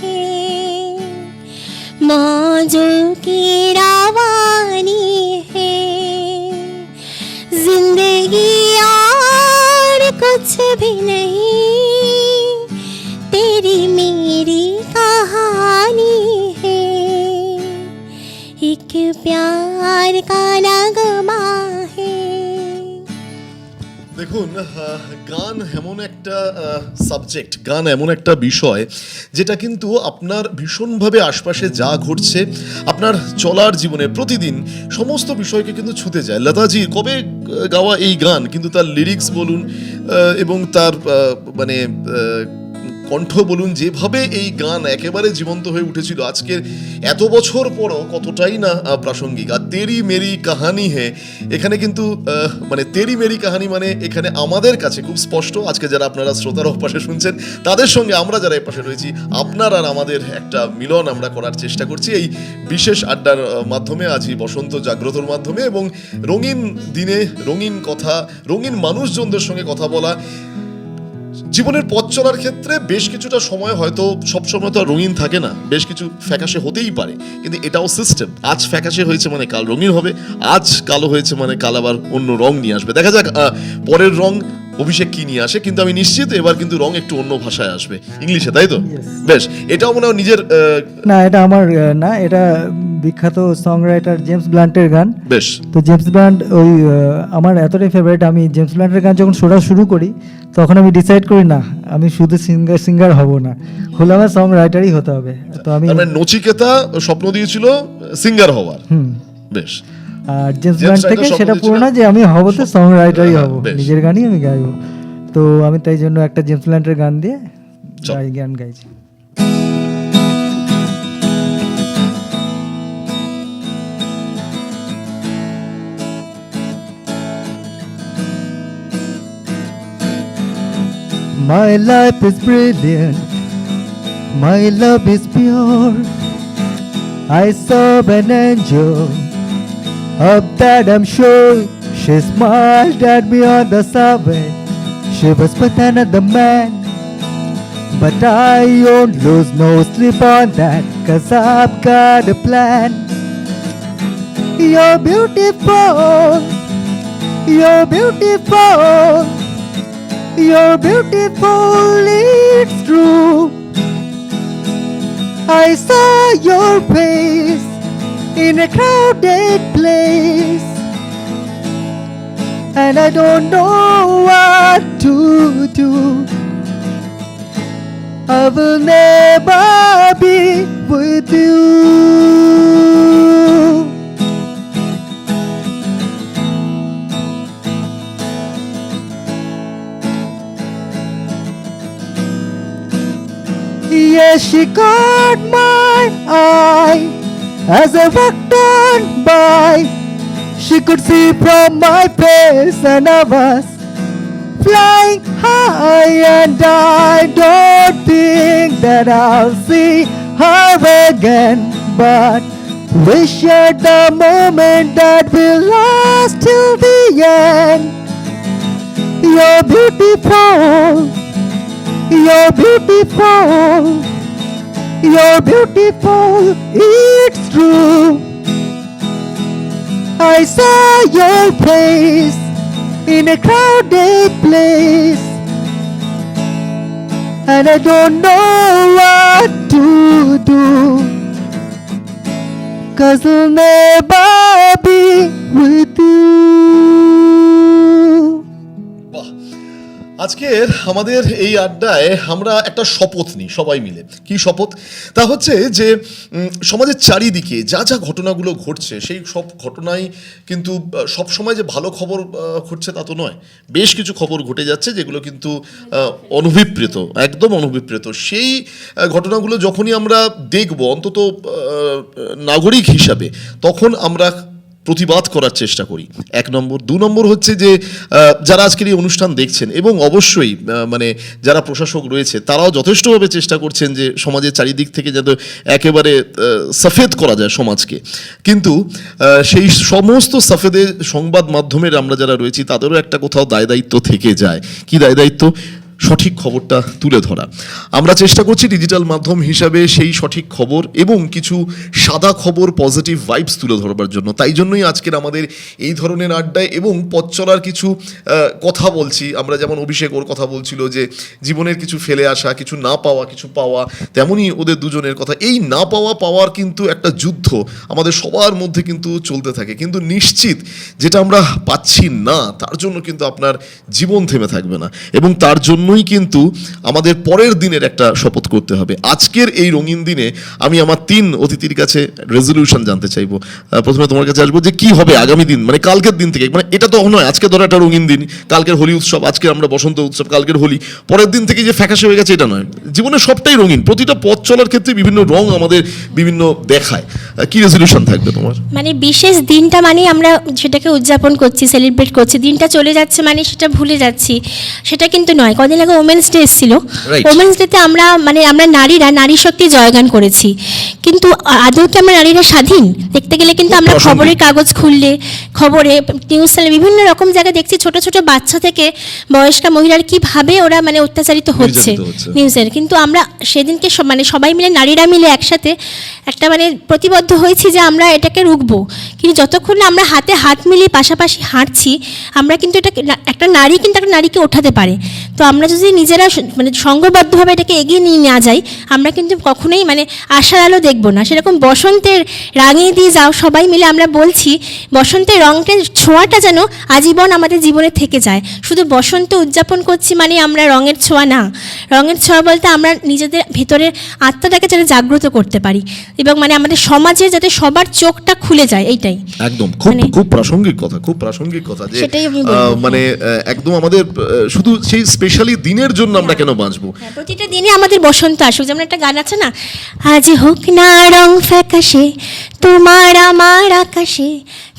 है, मौजों की रावानी है, जिंदगी और कुछ भी नहीं, तेरी मेरी कहानी है, एक प्यार का नगमा है। দেখুন, গান এমন একটা সাবজেক্ট, গান এমন একটা বিষয় যেটা কিন্তু আপনার ভীষণভাবে আশপাশে যা ঘটছে আপনার চলার জীবনে প্রতিদিন সমস্ত বিষয়কে কিন্তু ছুঁতে যায়। লতাজির কবে গাওয়া এই গান কিন্তু তার লিরিক্স বলুন এবং তার মানে কণ্ঠ বলুন, যেভাবে এই গান একেবারে জীবন্ত হয়ে উঠেছিল আজকের এত বছর পরও কতটাই না প্রাসঙ্গিক। আর তেরি মেরি কাহানি হে, এখানে কিন্তু মানে তেরি মেরি কাহানি মানে এখানে আমাদের কাছে খুব স্পষ্ট। আজকে যারা আপনারা শ্রোতার পাশে শুনছেন তাদের সঙ্গে আমরা যারা এর পাশে রয়েছি, আপনার আর আমাদের একটা মিলন আমরা করার চেষ্টা করছি এই বিশেষ আড্ডার মাধ্যমে, আজ এই বসন্ত জাগ্রতর মাধ্যমে, এবং রঙিন দিনে রঙিন কথা, রঙিন মানুষজনদের সঙ্গে কথা বলা। জীবনের পথ চলার ক্ষেত্রে বেশ কিছুটা সময় হয়তো সবসময় তো রঙিন থাকে না, বেশ কিছু ফ্যাকাশে হতেই পারে, কিন্তু এটাও সিস্টেম। আজ ফ্যাকাশে হয়েছে মানে কাল রঙিন হবে, আজ কালো হয়েছে মানে কাল আবার অন্য রং নিয়ে আসবে। দেখা যাক পরের রং অভিষেক কি নিয়ে আসে, কিন্তু আমি নিশ্চিত এবার কিন্তু রং একটু অন্য ভাষায় আসবে, ইংলিশে, তাই তো? বেশ, এটাও মনে হয় নিজের না, এটা আমার না, এটা বিখ্যাত সং রাইটার জেমস ব্লান্টের গান। বেশ, তো জেমস ব্লান্ট ওই আমার এতটাই ফেভারিট, আমি জেমস ব্লান্টের গান যখন শোনা শুরু করি তখন আমি ডিসাইড করি না আমি শুধু সিঙ্গার হব না, হলে আমার সং রাইটারই হতে হবে। তো আমি নচিকেতা স্বপ্ন দিয়েছিল সিঙ্গার হওয়ার। বেশ, আর জেমস ব্লান্ট থেকে সেটা পুরো না যে আমি হব তো সং রাইটারই হব, নিজের গানই আমি গাইবো। তো আমি তাই জন্য একটা জেমস ব্লান্টের গান দিয়ে গান গাইছি। My life is brilliant, my love is pure. I saw an angel, of that I'm sure. She smiled at me on the subway. She was with another man, but I won't lose no sleep on that, 'cause I've got a plan. You're beautiful, you're beautiful, you're beautiful, it's true. I saw your face in a crowded place, and I don't know what to do. I will never be with you. Yes, she caught my eye as I walked on by. She could see from my face, and I was flying high, and I don't think that I'll see her again, but we shared the moment that will last till the end. You're beautiful, you're beautiful, you're beautiful, it's true. I saw your face in a crowded place, and I don't know what to do, 'cause I'll never be with you. বাহ, আজকের আমাদের এই আড্ডায় আমরা একটা শপথ নিই সবাই মিলে। কি শপথ? তা হচ্ছে যে সমাজের চারিদিকে যা যা ঘটনাগুলো ঘটছে সেই সব ঘটনাই কিন্তু সব সময় যে ভালো খবর ঘটছে তা তো নয়। বেশ কিছু খবর ঘটে যাচ্ছে যেগুলো কিন্তু অনভিপ্রেত, একদম অনভিপ্রেত। সেই ঘটনাগুলো যখনই আমরা দেখব অন্তত নাগরিক হিসাবে, তখন আমরা প্রতিবাদ করার চেষ্টা করি, 1 নম্বর। 2 নম্বর হচ্ছে যে যারা আজকের এই অনুষ্ঠান দেখছেন এবং অবশ্যই মানে যারা প্রশাসক রয়েছে তারাও যথেষ্টভাবে চেষ্টা করছেন যে সমাজের চারিদিক থেকে যাতে একেবারে সফেদ করা যায় সমাজকে, কিন্তু সেই সমস্ত সফেদে সংবাদ মাধ্যমের আমরা যারা রয়েছি তাদেরও একটা কোথাও দায় দায়িত্ব থেকে যায়। কি দায় দায়িত্ব? সঠিক খবরটা তুলে ধরা। আমরা চেষ্টা করছি ডিজিটাল মাধ্যম হিসাবে সেই সঠিক খবর এবং কিছু সাদা খবর, পজিটিভ ভাইবস তুলে ধরবার জন্য। তাই জন্যই আজকের আমাদের এই ধরনের আড্ডায় এবং পথ চলার কিছু কথা বলছি আমরা। যেমন অভিষেক ওর কথা বলছিল যে জীবনের কিছু ফেলে আসা, কিছু না পাওয়া, কিছু পাওয়া, তেমনই ওদের দুজনের কথা। এই না পাওয়ার কিন্তু একটা যুদ্ধ আমাদের সবার মধ্যে কিন্তু চলতে থাকে, কিন্তু নিশ্চিত যেটা আমরা পাচ্ছি না তার জন্য কিন্তু আপনার জীবন থেমে থাকবে না, এবং তার জন্যই কিন্তু আমাদের পরের দিনের একটা শপথ করতে হবে। আজকের এই রঙিন দিনে আমি আমার 3 অতিথির কাছে রেজলিউশন জানতে চাইবো। প্রথমে তোমার কাছে আসবো যে কি হবে আগামী দিন, মানে কালকের দিন থেকে, মানে এটা তো নয় আজকে ধরো একটা রঙিন দিন, কালকের হোলি উৎসব, আজকে আমরা বসন্ত উৎসব, কালকের হোলি, পরের দিন থেকে যে ফ্যাকাশে হয়ে গেছে এটা নয়। জীবনে সবটাই রঙিন, প্রতিটা পথ চলার ক্ষেত্রে বিভিন্ন রং আমাদের বিভিন্ন দেখায়। কি রেজলিউশন থাকবে তোমার? মানে বিশেষ দিনটা মানে আমরা সেটাকে উদযাপন করছি, সেলিব্রেট করছি, দিনটা চলে যাচ্ছে মানে সেটা ভুলে যাচ্ছি, সেটা কিন্তু নয়। কদিন আগে ওমেন্স ডে এসেছিল, Right. ওমেন্স ডেতে আমরা নারীরা নারী শক্তি জয়গান করেছি, কিন্তু আদৌ কি আমরা নারীরা স্বাধীন? দেখতে গেলে কিন্তু আমরা প্রাসঙ্গিক। খবরের কাগজ খুললে, খবরে, নিউজ চ্যানেলে বিভিন্ন রকম জায়গায় দেখছি ছোট ছোট বাচ্চা থেকে বয়স্কা মহিলার কিভাবে ওরা মানে অত্যাচারিত হচ্ছে নির্যাতিত হচ্ছে। নিউজের। কিন্তু আমরা সেদিনকে মানে সবাই মিলে, নারীরা মিলে একসাথে একটা মানে প্রতিবদ্ধ হয়েছি যে আমরা এটাকে রুখবো। কিন্তু যতক্ষণ না আমরা হাতে হাত মিলিয়ে পাশাপাশি হাঁটছি, আমরা কিন্তু এটা একটা নারী কিন্তু একটা নারীকে ওঠাতে পারে। তো আমরা যদি নিজেরা মানে সংঘবদ্ধভাবে এটাকে এগিয়ে নিয়ে না যাই, আমরা কিন্তু কখনোই মানে আশার আলো দেখবো না। সেরকম বসন্তের রাঙিয়ে দিয়ে যাও সবাই মিলে আমরা বলছি, বসন্তের রঙের ছোঁয়াটা যেন আজীবন আমাদের জীবনে থেকে যায়। শুধু বসন্ত উদযাপন করছি মানে আমরা রঙের ছোঁয়া না, রঙের ছোঁয়া বলতে আমরা নিজেদের ভেতরের আত্মাটাকে যেন জাগ্রত করতে পারি, এবং মানে আমাদের সমাজে যাতে সবার চোখটা খুলে যায়, এইটাই। একদম খুব মানে- খুব প্রাসঙ্গিক কথা, খুব প্রাসঙ্গিক কথা যে সেটাই আমি বলবো। মানে একদম আমাদের শুধু সেই স্পেশালি দিনের জন্য আমরা কেন বাঁচবো? হ্যাঁ, প্রতিটা দিনে আমাদের বসন্ত আসুক। যেমন একটা গান আছে না, আজ হোক না রং ফ্যাকাশে তোমার আমার আকাশে,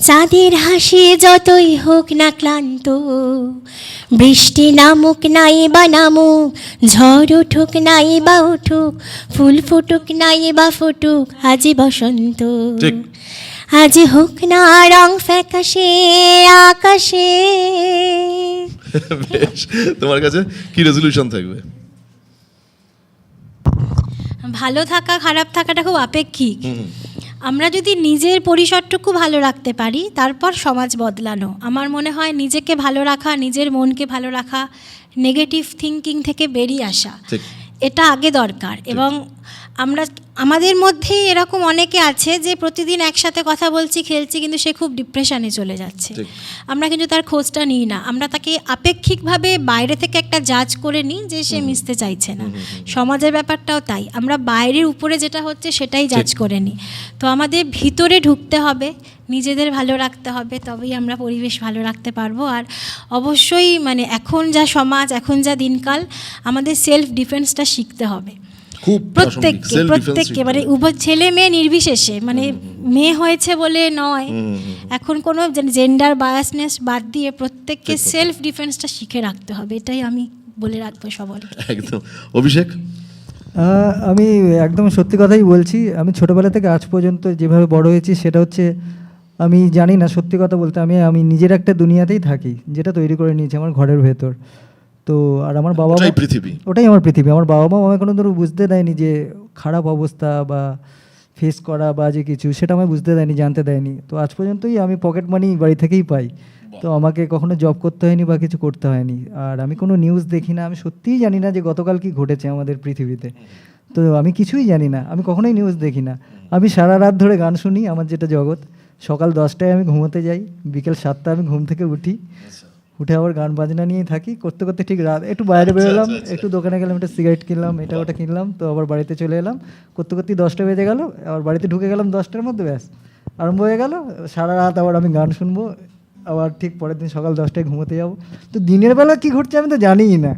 চাঁদের হাসি যতই হোক না ক্লান্ত, বৃষ্টি নামুক নাই বা নামুক, ঝড় উঠুক নাই বা উঠুক, ফুল ফুটুক নাই বা ফুটুক, আজি বসন্ত। ঠিক। আজ হোক না রং ফ্যাকাশে আকাশে। বেশ, তোমার কাছে কি রেজলিউশন থাকবে? ভালো থাকা খারাপ থাকাটা খুব আপেক্ষিক। আমরা যদি নিজের পরিসরটুকু ভালো রাখতে পারি, তারপর সমাজ বদলানো। আমার মনে হয় নিজেকে ভালো রাখা, নিজের মনকে ভালো রাখা, নেগেটিভ থিঙ্কিং থেকে বেরিয়ে আসা, ঠিক। এটা আগে দরকার। এবং আমাদের মধ্যেই এরকম অনেকে আছে যে প্রতিদিন একসাথে কথা বলছি, খেলছি, কিন্তু সে খুব ডিপ্রেশনে চলে যাচ্ছে। ঠিক। আমরা কিন্তু তার খোঁজটা নিই না, আমরা তাকে আপেক্ষিকভাবে বাইরে থেকে একটা জাজ করে নিই যে সে মিশতে চাইছে না। সমাজের ব্যাপারটাও তাই, আমরা বাইরের উপরে যেটা হচ্ছে সেটাই জাজ করে নিই। তো আমাদের ভিতরে ঢুকতে হবে, নিজেদের ভালো রাখতে হবে, তবেই আমরা পরিবেশ ভালো রাখতে পারবো। আর অবশ্যই মানে এখন যা সমাজ, এখন যা দিনকাল, আমাদের সেলফ ডিফেন্সটা শিখতে হবে খুব প্রত্যেককে মানে উভয় ছেলে মেয়ে নির্বিশেষে, মানে মেয়ে হয়েছে বলে নয়, এখন কোনো জেন্ডার বায়াসনেস বাদ দিয়ে প্রত্যেককে সেলফ ডিফেন্সটা শিখে রাখতে হবে, এটাই আমি বলে রাখবো সবাইকে। একদম। অভিষেক? আমি একদম সত্যি কথাই বলছি। আমি ছোটোবেলা থেকে আজ পর্যন্ত যেভাবে বড় হয়েছি সেটা হচ্ছে আমি জানি না, সত্যি কথা বলতে আমি নিজের একটা দুনিয়াতেই থাকি, যেটা তৈরি করে নিয়েছি আমার ঘরের ভেতর। তো আর আমার বাবা ওটাই পৃথিবী। ওটাই আমার পৃথিবী। আমার বাবা মা আমাকে কোনো ধরো বুঝতে দেয়নি যে খারাপ অবস্থা বা ফেস করা বা যে কিছু, সেটা আমায় বুঝতে দেয়নি, জানতে দেয়নি। তো আজ পর্যন্তই আমি পকেট মানি বাড়ি থেকেই পাই, তো আমাকে কখনো জব করতে হয়নি বা কিছু করতে হয়নি। আর আমি কোনো নিউজ দেখি না, আমি সত্যিই জানি না যে গতকাল কি ঘটেছে আমাদের পৃথিবীতে। তো আমি কিছুই জানি না, আমি কখনোই নিউজ দেখি না। আমি সারা রাত ধরে গান শুনি, আমার যেটা জগৎ। সকাল 10টায় আমি ঘুমোতে যাই, বিকেল 7টায় আমি ঘুম থেকে উঠি, উঠে আবার গান বাজনা নিয়েই থাকি, করতে করতে ঠিক রাত একটু বাইরে বেরোলাম, একটু দোকানে গেলাম, একটা সিগারেট কিনলাম, এটা ওটা কিনলাম, তো আবার বাড়িতে চলে এলাম, করতে করতে 10টা বেজে গেল, আবার বাড়িতে ঢুকে গেলাম 10টার মধ্যে, ব্যাস আরম্ভ হয়ে গেল সারা রাত। আবার আমি গান শুনবো, আবার ঠিক পরের দিন সকাল 10টায় ঘুমোতে যাবো। তো দিনের বেলা কি ঘটছে আমি তো জানিই না,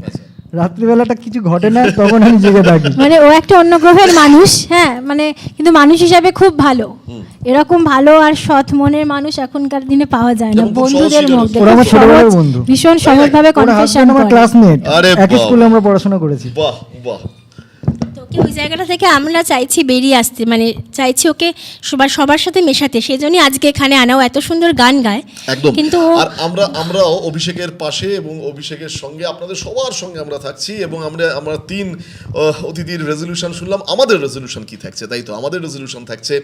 রাত্রিবেলাটা কিছু ঘটে না, তখন আমি জেগে থাকি। মানে ও একটা অন্য গ্রহের মানুষ, হ্যাঁ, মানে কিন্তু মানুষ হিসাবে খুব ভালো। এরকম ভালো আর সৎ মনের মানুষ এখনকার দিনে পাওয়া যায় না। যেমন খুব বন্ধুদের সহজ মধ্যে ওরা আমার খুব ছোটবেলার সহজ, বন্ধু। ভীষণ সহজভাবে ওরা কনফেশন আমার করে। ক্লাসমেট, আরে একই বাহ। স্কুলে আমরা পড়াশোনা করেছি। বাহ বাহ। তোকে ওই জায়গাটা থেকে আমরা চাইছি বেরিয়ে আসতে, মানে চাইছি ওকে সবার সাথে মেশাতে, সেই জন্যই আজকে এখানে আনাও, এত সুন্দর গান গায়। একদম। কিন্তু ও- আর আমরাও অভিষেকের পাশে এবং অভিষেকের সঙ্গে আপনাদের সবার সঙ্গে আমরা থাকছি, এবং আমরা 3 অতিথির রেজলিউশন শুনলাম। আমাদের রেজলিউশন কি থাকছে, তাই তো আমাদের রেজলিউশন থাকছে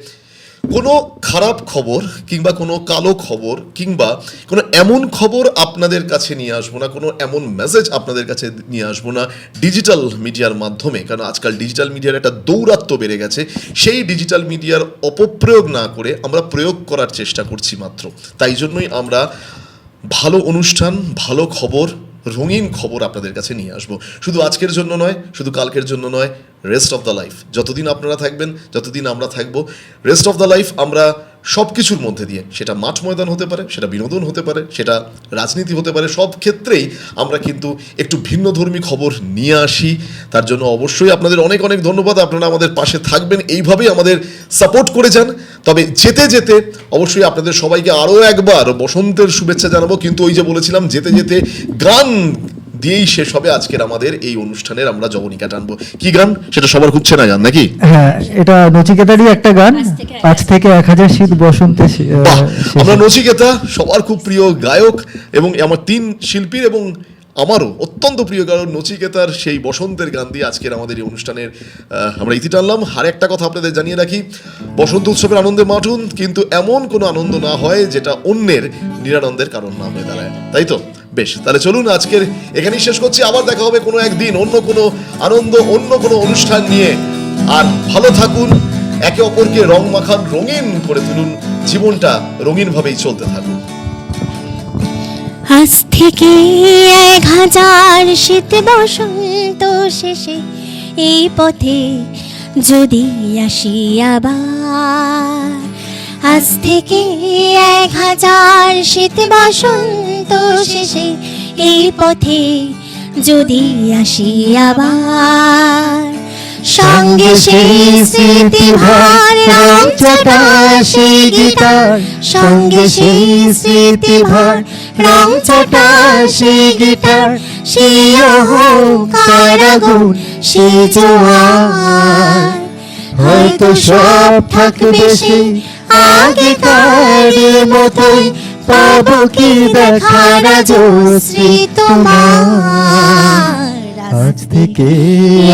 কোনো খারাপ খবর কিংবা কোনো কালো খবর কিংবা কোনো এমন খবর আপনাদের কাছে নিয়ে আসবো না, কোনো এমন মেসেজ আপনাদের কাছে নিয়ে আসবো না ডিজিটাল মিডিয়ার মাধ্যমে, কারণ আজকাল ডিজিটাল মিডিয়ার একটা দৌরাত্ম্য বেড়ে গেছে। সেই ডিজিটাল মিডিয়ার অপপ্রয়োগ না করে আমরা প্রয়োগ করার চেষ্টা করছি মাত্র। তাই জন্যই আমরা ভালো অনুষ্ঠান, ভালো খবর, রঙিন খবর আপনাদের কাছে নিয়ে আসবো, শুধু আজকের জন্য নয়, শুধু কালকের জন্য নয়, রেস্ট অফ দ্য লাইফ। যতদিন আপনারা থাকবেন, যতদিন আমরা থাকবো, রেস্ট অফ দ্য লাইফ আমরা সব কিছুর মধ্যে দিয়ে, সেটা মাঠ ময়দান হতে পারে, সেটা বিনোদন হতে পারে, সেটা রাজনীতি হতে পারে, সব ক্ষেত্রেই আমরা কিন্তু একটু ভিন্নধর্মী খবর নিয়ে আসি। তার জন্য অবশ্যই আপনাদের অনেক অনেক ধন্যবাদ। আপনারা আমাদের পাশে থাকবেন, এইভাবেই আমাদের সাপোর্ট করে যান। তবে যেতে যেতে অবশ্যই আপনাদের সবাইকে আরও একবার বসন্তের শুভেচ্ছা জানাবো, কিন্তু ওই যে বলেছিলাম যেতে যেতে গান দিয়েই শেষ হবে আজকের আমাদের এই অনুষ্ঠানের আমরা জবনিকা টানবো। কি গান সেটা সবার খুব চেনা গান নাকি? হ্যাঁ, এটা নচিকেতারই একটা গান, আজ থেকে 1000 শীত বসন্তে বাহ, আমরা নচিকেতা সবার খুব প্রিয় গায়ক এবং আমার 3 শিল্পীর এবং আমারও অত্যন্ত প্রিয় গায়ক নচিকেতার সেই বসন্তের গান দিয়ে আজকের আমাদের এই অনুষ্ঠানের আমরা ইতি টানলাম। আর একটা কথা আপনাদের জানিয়ে রাখি, বসন্ত উৎসবের আনন্দে মাঠুন, কিন্তু এমন কোনো আনন্দ না হয় যেটা অন্যের নিরানন্দের কারণ না হয়ে দাঁড়ায়, তাই তো? বেশ, তাহলে চলুন আজকের এখানেই শেষ করছি। আবার দেখা হবে কোনো একদিন অন্য কোনো আনন্দ, অন্য কোনো অনুষ্ঠান নিয়ে। আর ভালো থাকুন, একে অপরকে রং মাখান, রঙিন করে তুলুন, জীবনটা রঙিনভাবেই চলতে থাকুন। আজ থেকে 1000 শীত বসন্ত শেষে এই পথে যদি আসি আবার, আজ থেকে 1000 শীত বসন্ত শেষে এই পথে যদি আসি আবার, সঙ্গে সেই স্মৃতি ভর রং চটা সেই গিটার, সঙ্গে সেই স্মৃতি ভর রং চটা সেই গিটার, সেই অহংকার আগুন সেই জোয়ার, হয়তো সব থাকবে সেই আগেকার মতোই, পাবো কি দেখার আজশ্রী তোমার, আজ থেকে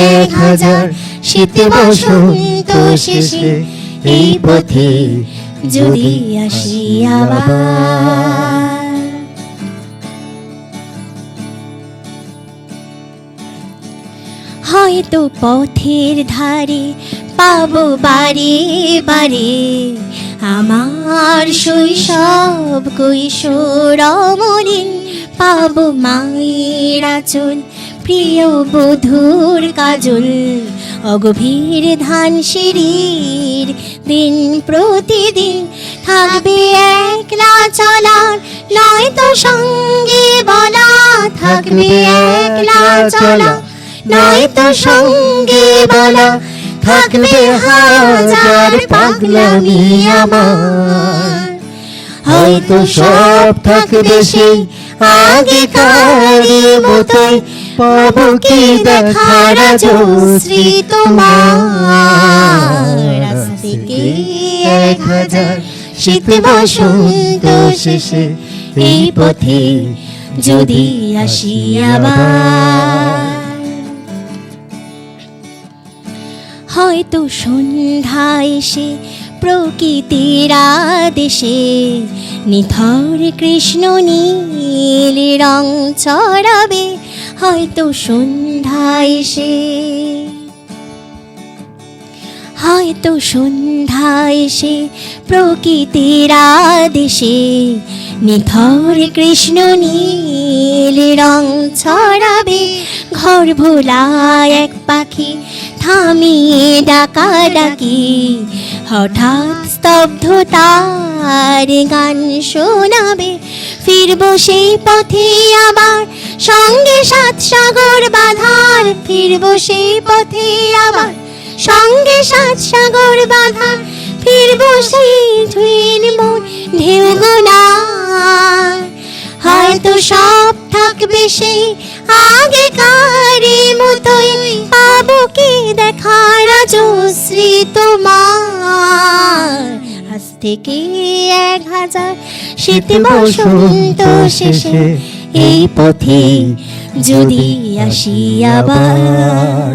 1000 শীত বসন্ত শেষে এই পথে যদি আসি আবার। হয়তো পথের ধারে পাবো বারে বারে আমার শৈশব কৈশোর অমলিন, পাবো মায়ের আঁচল প্রিয় বধূর কাজল, অগভীর ধান সিঁড়ির দিন প্রতিদিন থাকবে একলা চলার, নয়তো সঙ্গে বলা থাকবে একলা চলা, নয়তো সঙ্গে বলা থাকবে হাজার পাগলামি আমার, হয়তো সব থাকবে সেই আগেকার মতোই, পাবো কি দেখার আজশ্রী তোমার, আজ থেকে 1000 শীত বসন্ত শেষে এই পথে যদি আসি আবার। হয়তো সন্ধ্যা এসে প্রকৃতির আদেশে নিথর কৃষ্ণ নীল রং ছড়াবে। হয়তো সন্ধ্যা এসে, হয়তো সন্ধ্যা এসে প্রকৃতির আদেশে নিথর কৃষ্ণ নীল রং ছড়াবে। ঘর ভোলা এক পাখি থামিয়ে ডাকাডাকি, হঠাৎ স্তব্ধতার গান শোনাবে। ফিরবো সেই পথে আবার, সঙ্গে সাত সাগর বাঁধার। ফিরবো সেই পথে আবার, সঙ্গে সাত সাগর বাঁধা। ফিরবো সেই ধুইন মন ঢেউ গোনার। হয়তো সব থাকবে সেই আগেকার মতোই, পাবো কি দেখার রাজশ্রী তোমার। আজ থেকে 1000 শীত বসন্ত শেষে এই পথে যদি আসি আবার।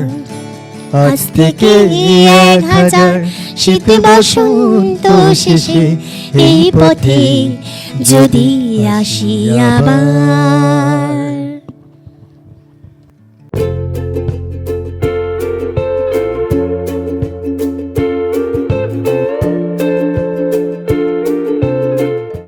আজ থেকে 1000 শীত বসন্ত শেষে এই পথে যদি আসি আবার।